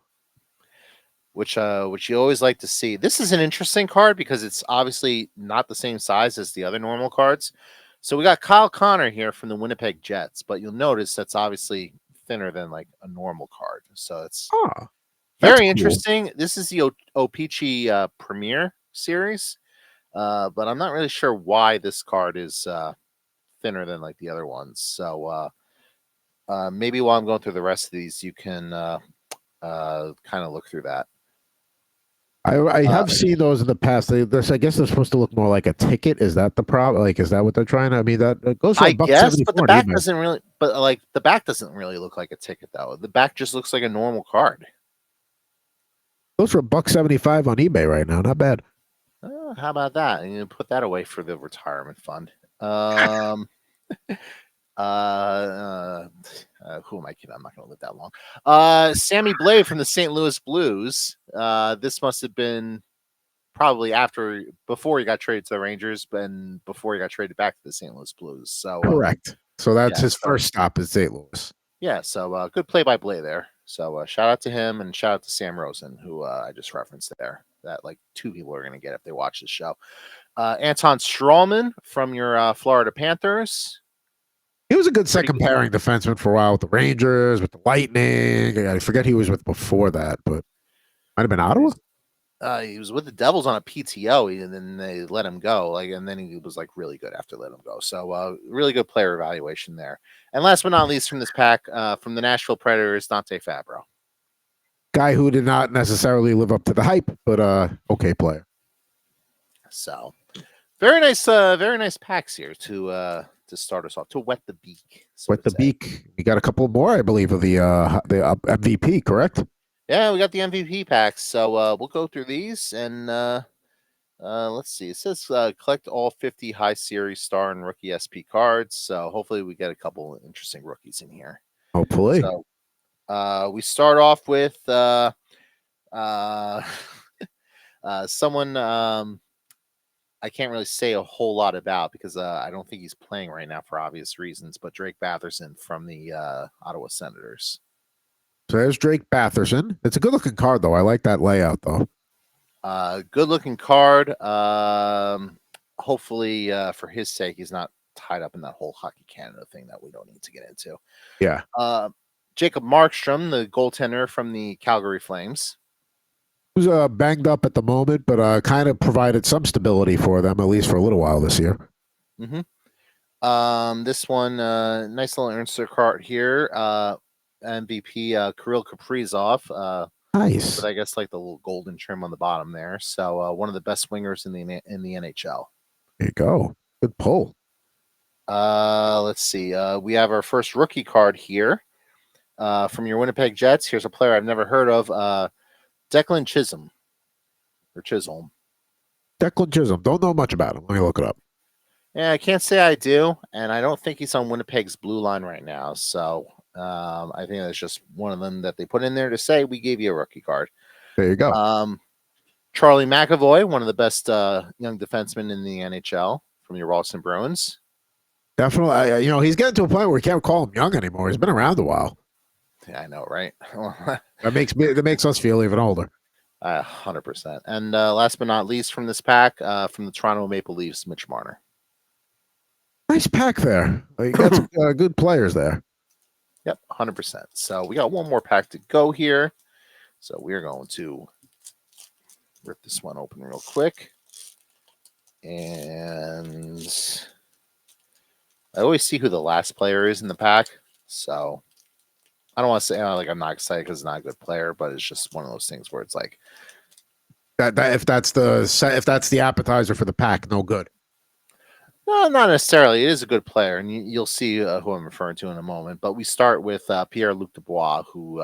which you always like to see. This is an interesting card because it's obviously not the same size as the other normal cards. So we got Kyle Connor here from the Winnipeg Jets, but you'll notice that's obviously thinner than like a normal card. So it's Ah, that's very cool. interesting. This is the O-Pee-Chee Premier Series, but I'm not really sure why this card is thinner than like the other ones. So maybe while I'm going through the rest of these, you can kind of look through that. I have seen those in the past. I guess they're supposed to look more like a ticket. Is that the problem? Like, is that what they're trying to? I mean, that goes for I $1.74 guess, but the on back eBay. doesn't really. But like the back doesn't really look like a ticket though. The back just looks like a normal card. Goes for $1.75 on eBay right now. Not bad. How about that? And you put that away for the retirement fund. Um, who am I kidding? I'm not going to live that long. Sammy Blais from the St. Louis Blues. This must have been probably before he got traded to the Rangers, and before he got traded back to the St. Louis Blues. So correct. So that's yeah, his first stop in St. Louis. Yeah, so good play by Blais there. So shout out to him and shout out to Sam Rosen, who I just referenced there. That like 2 people are going to get if they watch this show. Anton Strawman from your Florida Panthers. He was a good second pairing defenseman for a while with the Rangers, with the Lightning. I forget he was with before that, but might have been Ottawa. He was with the Devils on a PTO, and then they let him go. And then he was like really good after letting him go. So really good player evaluation there. And last but not least, from this pack, from the Nashville Predators, Dante Fabro, guy who did not necessarily live up to the hype, but okay player. So very nice packs here to start us off, to wet the beak. Wet the beak. We got a couple more, I believe, of the MVP, correct? Yeah, we got the MVP packs. So we'll go through these and let's see. It says collect all 50 high series star and rookie SP cards. So hopefully we get a couple of interesting rookies in here. Hopefully. So we start off with someone I can't really say a whole lot about because I don't think he's playing right now for obvious reasons, but Drake Batherson from the Ottawa Senators. So there's Drake Batherson. It's a good looking card, though. I like that layout, though. Good looking card. Hopefully, for his sake, he's not tied up in that whole Hockey Canada thing that we don't need to get into. Yeah. Jacob Markstrom, the goaltender from the Calgary Flames. Who's banged up at the moment, but kind of provided some stability for them, at least for a little while this year. Mm-hmm. This one, nice little insert card here. MVP Kirill Kaprizov. Nice. But I guess like the little golden trim on the bottom there. So one of the best wingers in the NHL. There you go. Good pull. Let's see. We have our first rookie card here from your Winnipeg Jets. Here's a player I've never heard of. Declan Chisholm. Declan Chisholm. Don't know much about him. Let me look it up. Yeah, I can't say I do, and I don't think he's on Winnipeg's blue line right now. So I think that's just one of them that they put in there to say we gave you a rookie card. There you go. Charlie McAvoy, one of the best young defensemen in the NHL from your Ralston Bruins. Definitely. He's getting to a point where we can't call him young anymore. He's been around a while. Yeah, I know, right? That makes us feel even older. 100%. And last but not least from this pack, from the Toronto Maple Leafs, Mitch Marner. Nice pack there. You got some good players there. Yep, 100%. So we got one more pack to go here. So we're going to rip this one open real quick. And I always see who the last player is in the pack. So I don't want to say I'm not excited because it's not a good player, but it's just one of those things where it's like that if that's the appetizer for the pack, no good. No, not necessarily. It is a good player, and you'll see who I'm referring to in a moment. But we start with Pierre-Luc Dubois, who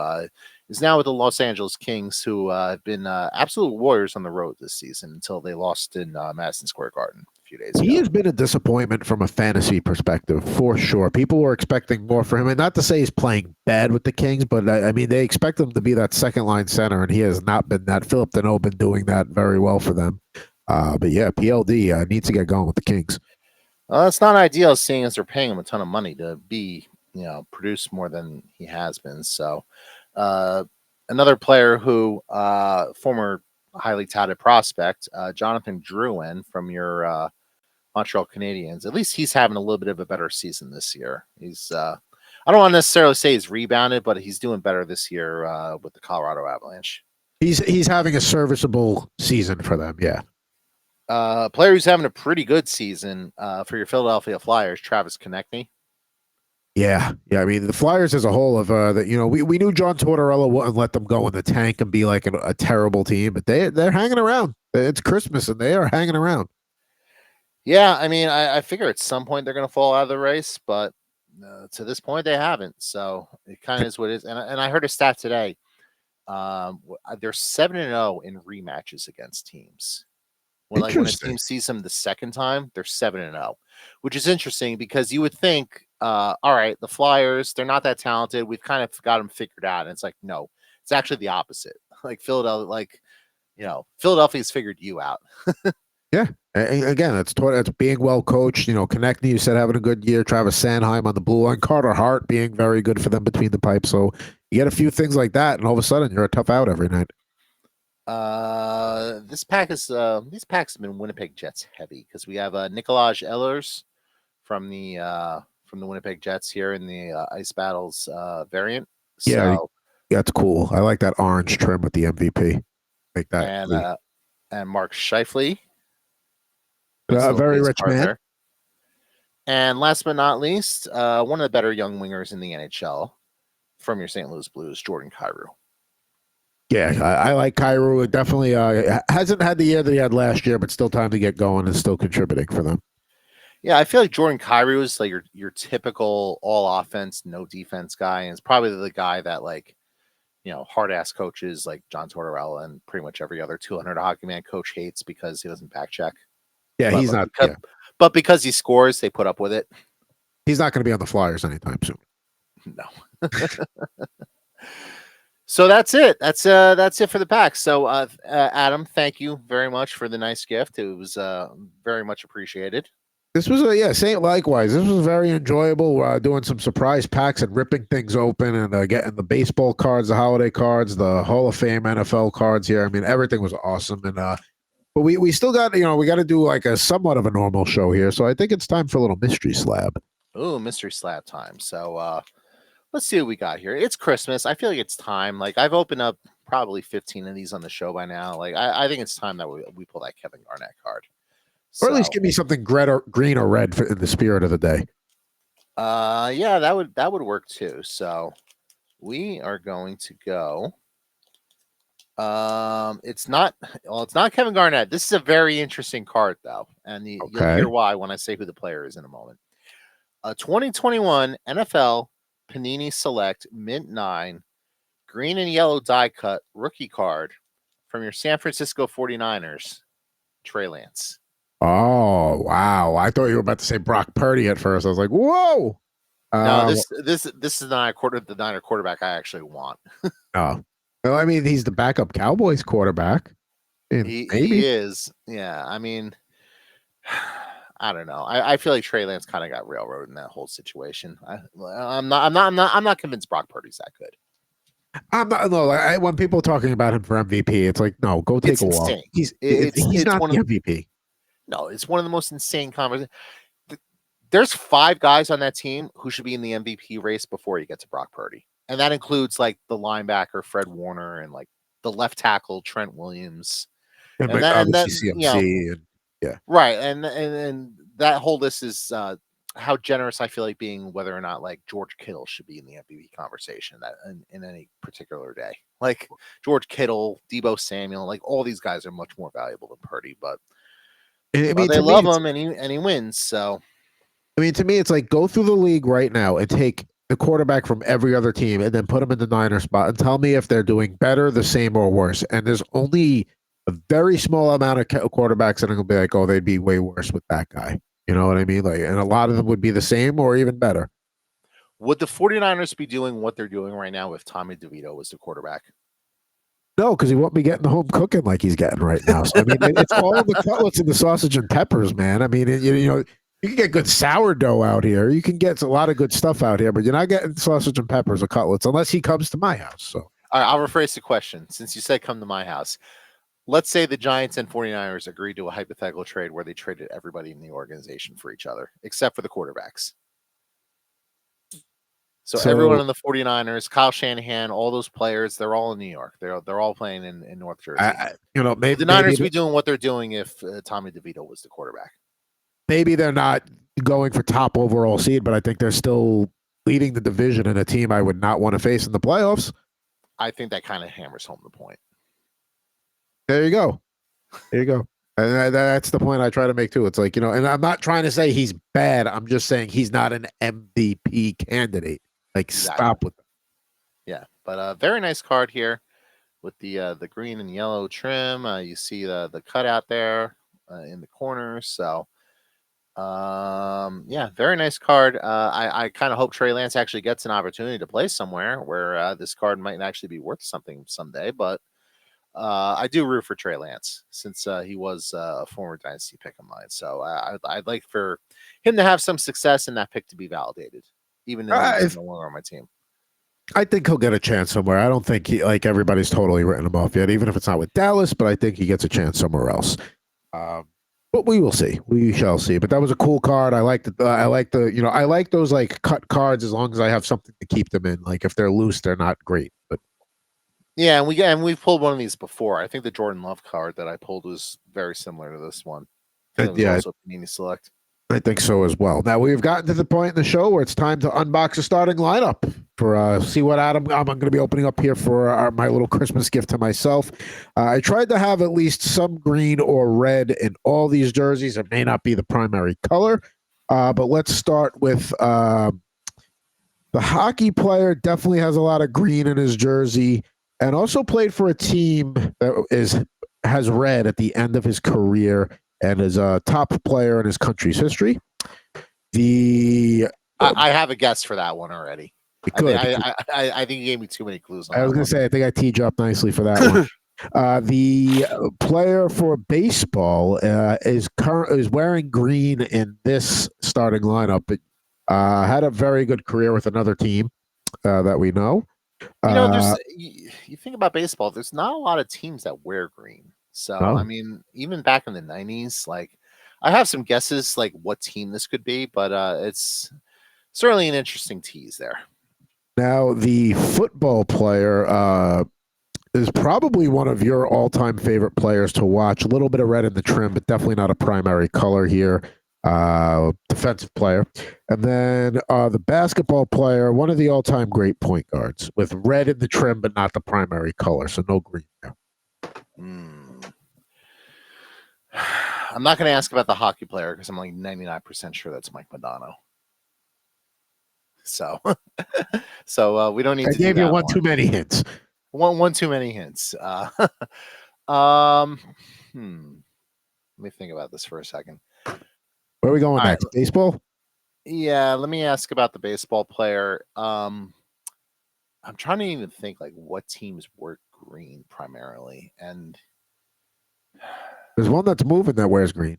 is now with the Los Angeles Kings, who have been absolute warriors on the road this season until they lost in Madison Square Garden. few days He ago. has been a disappointment from a fantasy perspective, for sure. People were expecting more for him, and not to say he's playing bad with the Kings, but I mean, they expect him to be that second line center, and he has not been that. Philip Deneau been doing that very well for them. But yeah, PLD needs to get going with the Kings. It's not ideal, seeing as they're paying him a ton of money to be, produce more than he has been. So, another player who, former highly touted prospect, Jonathan Drouin from your Montreal Canadiens. At least he's having a little bit of a better season this year. He's, I don't want to necessarily say he's rebounded, but he's doing better this year with the Colorado Avalanche. He's having a serviceable season for them. Yeah. A player who's having a pretty good season for your Philadelphia Flyers, Travis Konechny. Yeah. I mean, the Flyers as a whole of that. We knew John Tortorella wouldn't let them go in the tank and be like a terrible team, but they're hanging around. It's Christmas and they are hanging around. Yeah, I mean, I figure at some point they're going to fall out of the race, but to this point they haven't. So it kind of is what it is. And I heard a stat today. They're 7-0 in rematches against teams. When a team sees them the second time, they're 7-0, which is interesting because you would think, all right, the Flyers, they're not that talented. We've kind of got them figured out. And it's like, no, it's actually the opposite. Like Philadelphia's figured you out. Yeah. Again, it's being well coached. Konechny, you said, having a good year. Travis Sanheim on the blue line. Carter Hart being very good for them between the pipes. So you get a few things like that, and all of a sudden you're a tough out every night. These packs have been Winnipeg Jets heavy because we have Nikolaj Ehlers from the Winnipeg Jets here in the Ice Battles variant. Yeah, that's cool. I like that orange trim with the MVP. Like that. And Mark Scheifele. A very rich man. There. And last but not least, one of the better young wingers in the NHL from your St. Louis Blues, Jordan Kyrou. Yeah, I like Kyrou. It definitely hasn't had the year that he had last year, but still time to get going and still contributing for them. Yeah, I feel like Jordan Kyrou is like your typical all offense, no defense guy, and it's probably the guy that hard ass coaches like John Tortorella and pretty much every other 200 hockey man coach hates because he doesn't back check. Yeah, he's not. But because he scores, they put up with it. He's not going to be on the Flyers anytime soon. No. So that's it. That's it for the pack. So Adam, thank you very much for the nice gift. It was very much appreciated. This was same likewise. This was very enjoyable. Doing some surprise packs and ripping things open and getting the baseball cards, the holiday cards, the Hall of Fame NFL cards here. I mean, everything was awesome. And but we still got we got to do like a somewhat of a normal show here. So I think it's time for a little mystery slab. Ooh, mystery slab time. So let's see what we got here. It's Christmas. I feel like it's time. Like I've opened up probably 15 of these on the show by now. Like I think it's time that we pull that Kevin Garnett card. Or at least give me something green or red in the spirit of the day. Yeah, that would work too. So we are going to go. It's not Kevin Garnett. This is a very interesting card though, and you'll hear why when I say who the player is in a moment. A 2021 NFL Panini Select Mint 9 green and yellow die cut rookie card from your San Francisco 49ers, Trey Lance. Oh, wow. I thought you were about to say Brock Purdy at first. I was like, whoa. No, this is the Niner quarterback I actually want. Oh. Well, I mean, he's the backup Cowboys quarterback. He is. Yeah. I mean, I don't know. I feel like Trey Lance kind of got railroaded in that whole situation. I'm not convinced Brock Purdy's that good. I'm not. No, when people are talking about him for MVP, it's like, no, go take a walk. He's not the MVP. No, it's one of the most insane conversations. There's 5 guys on that team who should be in the MVP race before you get to Brock Purdy. And that includes like the linebacker, Fred Warner, and like the left tackle, Trent Williams. And CMC. Yeah. Right. And that whole list is how generous I feel like being whether or not like George Kittle should be in the MVP conversation that in any particular day. Like George Kittle, Deebo Samuel, like all these guys are much more valuable than Purdy, but they love him and he wins. So I mean, to me, it's like go through the league right now and take the quarterback from every other team and then put them in the Niner spot and tell me if they're doing better, the same, or worse. And there's only a very small amount of quarterbacks that are going to be like, oh, they'd be way worse with that guy. You know what I mean? Like, and a lot of them would be the same or even better. Would the 49ers be doing what they're doing right now if Tommy DeVito was the quarterback? No, because he won't be getting home cooking like he's getting right now. So, I mean, it's all the cutlets and the sausage and peppers, man. I mean, you know, you can get good sourdough out here. You can get a lot of good stuff out here, but you're not getting sausage and peppers or cutlets unless he comes to my house. So, all right, I'll rephrase the question. Since you said come to my house, let's say the Giants and 49ers agreed to a hypothetical trade where they traded everybody in the organization for each other, except for the quarterbacks. So everyone in the 49ers, Kyle Shanahan, all those players, they're all in New York. They're all playing in North Jersey. You know, maybe the Niners be doing what they're doing if Tommy DeVito was the quarterback. Maybe they're not going for top overall seed, but I think they're still leading the division and a team I would not want to face in the playoffs. I think that kind of hammers home the point. There you go. There you go. And that's the point I try to make too. It's like, you know, and I'm not trying to say he's bad. I'm just saying he's not an MVP candidate. Like, stop with that. Yeah, but very nice card here with the green and yellow trim. You see the cutout there in the corner. So, yeah, very nice card. I kind of hope Trey Lance actually gets an opportunity to play somewhere where this card might actually be worth something someday. But I do root for Trey Lance since he was a former dynasty pick of mine. So I'd like for him to have some success and that pick to be validated, even though he's no longer on my team. I think he'll get a chance somewhere. I don't think he, like, everybody's totally written him off yet, even if it's not with Dallas, but I think he gets a chance somewhere else. But we will see. We shall see. But that was a cool card. I like the. I like the. You know, I like those like cut cards as long as I have something to keep them in. Like if they're loose, they're not great. But yeah, and we've pulled one of these before. I think the Jordan Love card that I pulled was very similar to this one. It was also Panini Select. I think so as well. Now we've gotten to the point in the show where it's time to unbox a starting lineup for see what I'm going to be opening up here for my little Christmas gift to myself. I tried to have at least some green or red in all these jerseys. It may not be the primary color, but let's start with the hockey player. Definitely has a lot of green in his jersey, and also played for a team that has red at the end of his career, and is a top player in his country's history. I have a guess for that one already. I think you gave me too many clues. I was going to say, I think I teed you up nicely for that one. The player for baseball is wearing green in this starting lineup. But had a very good career with another team that we know. You know, you think about baseball. There's not a lot of teams that wear green. So, I mean, even back in the 90s, like I have some guesses like what team this could be, but it's certainly an interesting tease there. Now, the football player is probably one of your all-time favorite players to watch. A little bit of red in the trim, but definitely not a primary color here. Defensive player. And then the basketball player, one of the all-time great point guards with red in the trim, but not the primary color. So no green there. I'm not going to ask about the hockey player because I'm like 99% sure that's Mike Modano. So, we don't need to. I gave you one too many hints. One too many hints. Let me think about this for a second. Where are we going next? Baseball? Yeah, let me ask about the baseball player. I'm trying to even think like what teams work green primarily, and there's one that's moving that wears green.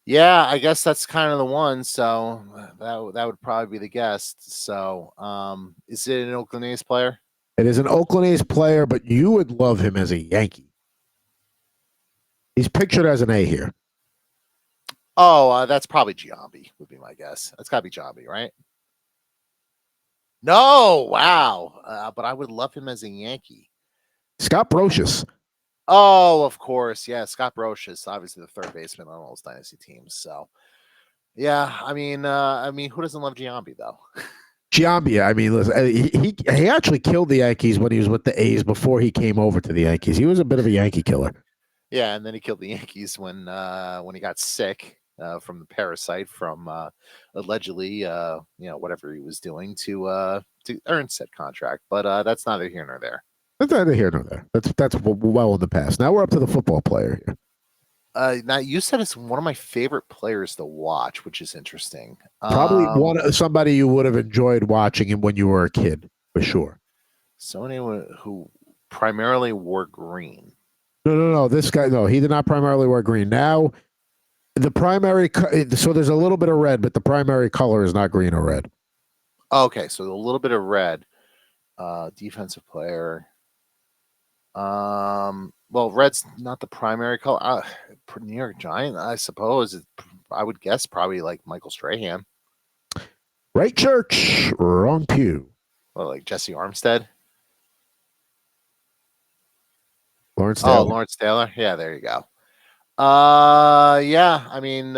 Yeah, I guess that's kind of the one. So that would probably be the guest. So, is it an Oakland A's player? It is an Oakland A's player, but you would love him as a Yankee. He's pictured as an A here. Oh, that's probably Giambi would be my guess. That's got to be Giambi, right? No, wow. But I would love him as a Yankee. Scott Brosius. Oh, of course. Yeah, Scott Brosius, obviously the third baseman on all those dynasty teams. So, yeah, I mean, who doesn't love Giambi though? Giambi, I mean, listen, he actually killed the Yankees when he was with the A's before he came over to the Yankees. He was a bit of a Yankee killer. Yeah, and then he killed the Yankees when he got sick from the parasite from allegedly, whatever he was doing to earn said contract. But that's neither here nor there. That's neither here nor there. That's well in the past. Now we're up to the football player here. Now you said it's one of my favorite players to watch, which is interesting. Probably somebody you would have enjoyed watching him when you were a kid, for sure. Someone who primarily wore green. No. This guy, no, he did not primarily wear green. Now, the primary, so there's a little bit of red, but the primary color is not green or red. Okay, so a little bit of red. Defensive player. Well, red's not the primary color. New York Giant, I suppose. I would guess probably like Michael Strahan. Right church, wrong pew. Well, like Jesse Armstead. Lawrence Taylor. Oh, Lawrence Taylor. Yeah, there you go. Yeah, I mean,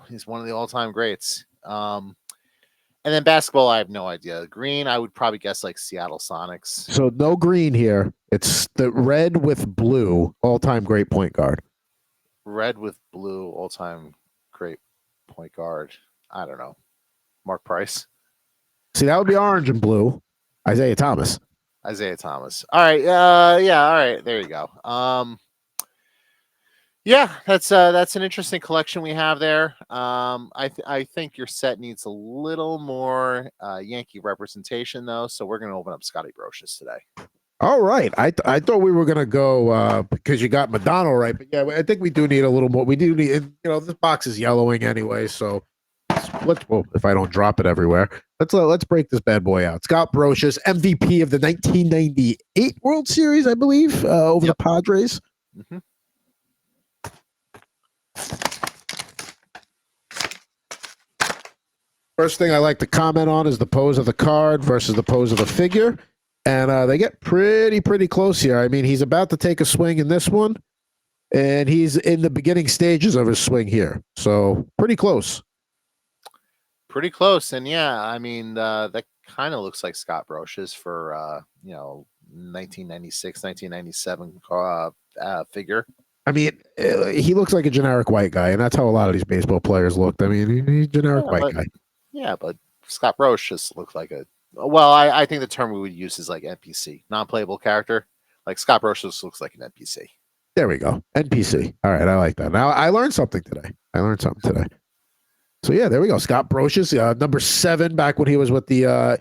he's one of the all-time greats. And then basketball, I have no idea. Green, I would probably guess like Seattle Sonics. So no green here. It's the red with blue, all-time great point guard. Red with blue, all-time great point guard. I don't know. Mark Price. See, that would be orange and blue. Isaiah Thomas. All right. Yeah. All right. There you go. Yeah, that's an interesting collection we have there. I think your set needs a little more Yankee representation though, so we're gonna open up Scotty Brocious today. All right, I thought we were gonna go because you got Madonna right, but yeah, I think we do need a little more. We do need, this box is yellowing anyway, so if I don't drop it everywhere, let's break this bad boy out. Scott Brocious, MVP of the 1998 World Series, I believe, over the Padres. Mm-hmm. First thing I like to comment on is the pose of the card versus the pose of the figure. And they get pretty close here. I mean, he's about to take a swing in this one, and he's in the beginning stages of his swing here. So pretty close. Pretty close. And yeah, I mean, that kind of looks like Scott Brocious for, 1996, 1997 figure. I mean, he looks like a generic white guy, and that's how a lot of these baseball players looked. I mean, he's a generic white guy. Yeah, but Scott Brocious looked like I think the term we would use is like NPC, non-playable character. Like Scott Brocious looks like an NPC. There we go. NPC. All right, I like that. Now, I learned something today. So, yeah, there we go. Scott Brocious, number 7, back when he was with the,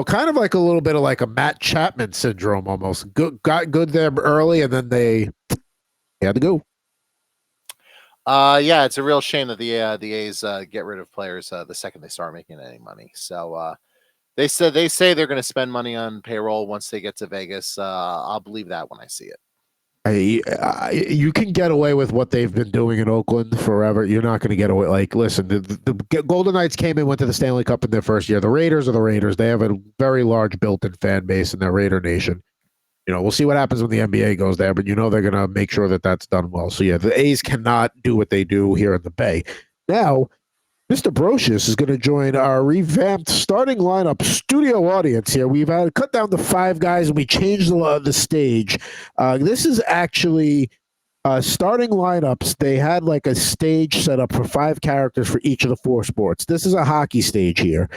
kind of like a little bit of like a Matt Chapman syndrome almost. Got good there early, and then they had to go. Yeah, it's a real shame that the A's get rid of players the second they start making any money. So they say they're going to spend money on payroll once they get to Vegas. I'll believe that when I see it. You can get away with what they've been doing in Oakland forever. You're not going to get away. Like, listen, the Golden Knights came in, went to the Stanley Cup in their first year. The Raiders are the Raiders. They have a very large built-in fan base in their Raider Nation. We'll see what happens when the NBA goes there, but they're going to make sure that that's done well. So, yeah, the A's cannot do what they do here in the Bay. Now, Mr. Brocious is going to join our revamped starting lineup studio audience here. We've had cut down to 5 guys, and we changed the stage. This is actually starting lineups. They had like a stage set up for 5 characters for each of the 4 sports. This is a hockey stage here.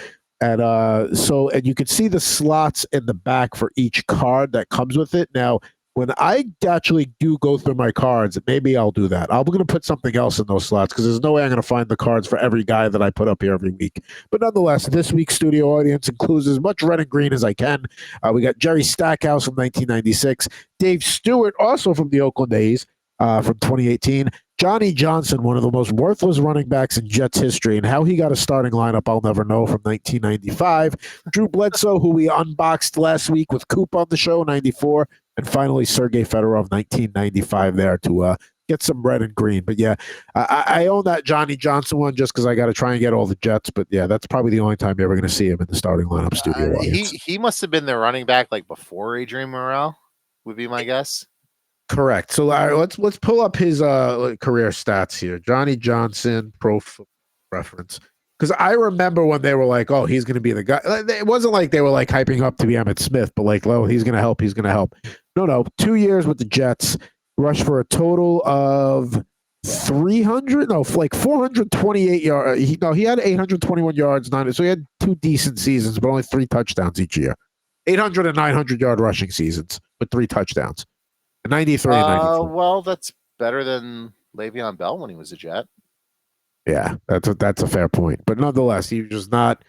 And and you can see the slots in the back for each card that comes with it. Now, when I actually do go through my cards, maybe I'll do that. I'm going to put something else in those slots because there's no way I'm going to find the cards for every guy that I put up here every week. But nonetheless, this week's studio audience includes as much red and green as I can. We got Jerry Stackhouse from 1996, Dave Stewart, also from the Oakland A's from 2018, Johnny Johnson, one of the most worthless running backs in Jets history, and how he got a starting lineup, I'll never know, from 1995. Drew Bledsoe, who we unboxed last week with Coop on the show, 94. And finally, Sergei Fedorov, 1995 there to get some red and green. But, yeah, I own that Johnny Johnson one just because I got to try and get all the Jets. But, yeah, that's probably the only time you're ever going to see him in the starting lineup studio audience. He must have been the running back like before Adrian Morel, would be my guess. Correct. So let's pull up his career stats here. Johnny Johnson, Pro Football Reference. Because I remember when they were like, "Oh, he's going to be the guy." It wasn't like they were like hyping up to be Emmitt Smith, but like, "Oh, he's going to help. He's going to help." No. 2 years with the Jets, rushed for a total of 428 yards. He had 821 yards. So he had 2 decent seasons, but only 3 touchdowns each year. 800 and 900-yard rushing seasons with 3 touchdowns. 93 and 94. Well, that's better than Le'Veon Bell when he was a Jet. Yeah, that's a fair point. But nonetheless, he was just not.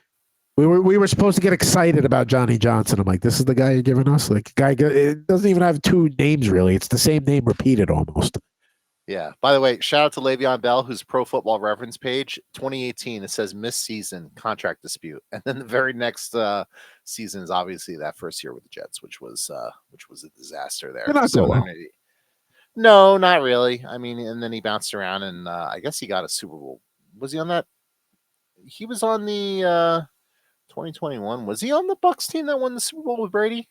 We were supposed to get excited about Johnny Johnson. I'm like, this is the guy you're giving us? Like, guy, it doesn't even have 2 names, really. It's the same name repeated almost. Yeah. By the way, shout out to Le'Veon Bell, whose Pro Football Reference page, 2018, it says missed season, contract dispute. And then the very next season is obviously that first year with the Jets, which was a disaster there. No, not really. I mean, and then he bounced around, and I guess he got a Super Bowl. Was he on that? He was on the 2021. Was he on the Bucs team that won the Super Bowl with Brady?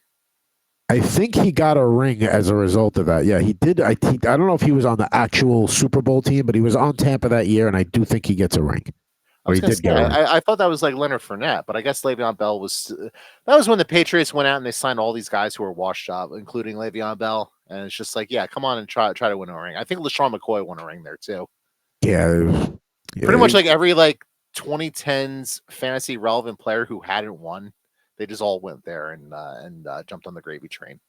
I think he got a ring as a result of that. Yeah, he did. I don't know if he was on the actual Super Bowl team, but he was on Tampa that year, and I do think he gets a ring. I thought that was like Leonard Fournette, but I guess Le'Veon Bell was. That was when the Patriots went out and they signed all these guys who were washed up, including Le'Veon Bell. And it's just like, yeah, come on and try to win a ring. I think LaShawn McCoy won a ring there too. Yeah. Pretty much like every 2010s fantasy relevant player who hadn't won, they just all went there and jumped on the gravy train.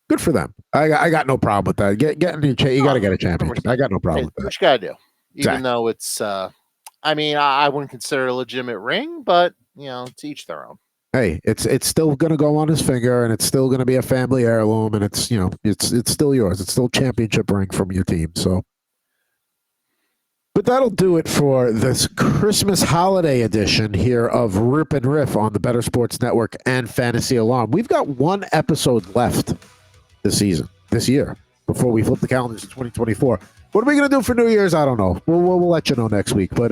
Good for them. I got no problem with that. You got to get a championship. I got no problem with that. What you got to do, even though it's. I mean, I wouldn't consider it a legitimate ring, but to each their own. Hey, it's still going to go on his finger, and it's still going to be a family heirloom, and it's still yours. It's still championship ring from your team. So, but that'll do it for this Christmas holiday edition here of Rip and Riff on the Better Sports Network and Fantasy Alarm. We've got 1 episode left this year, before we flip the calendars to 2024. What are we going to do for New Year's? I don't know. We'll let you know next week. But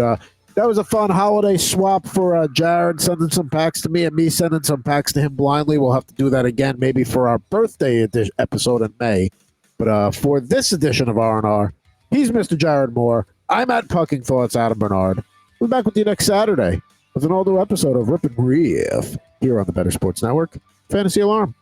that was a fun holiday swap for Jared sending some packs to me and me sending some packs to him blindly. We'll have to do that again maybe for our birthday episode in May. But for this edition of R&R, he's Mr. Jared Moore. I'm at Pucking Thoughts, Adam Bernard. We'll be back with you next Saturday with an all-new episode of Rip and Riff here on the Better Sports Network. Fantasy Alarm.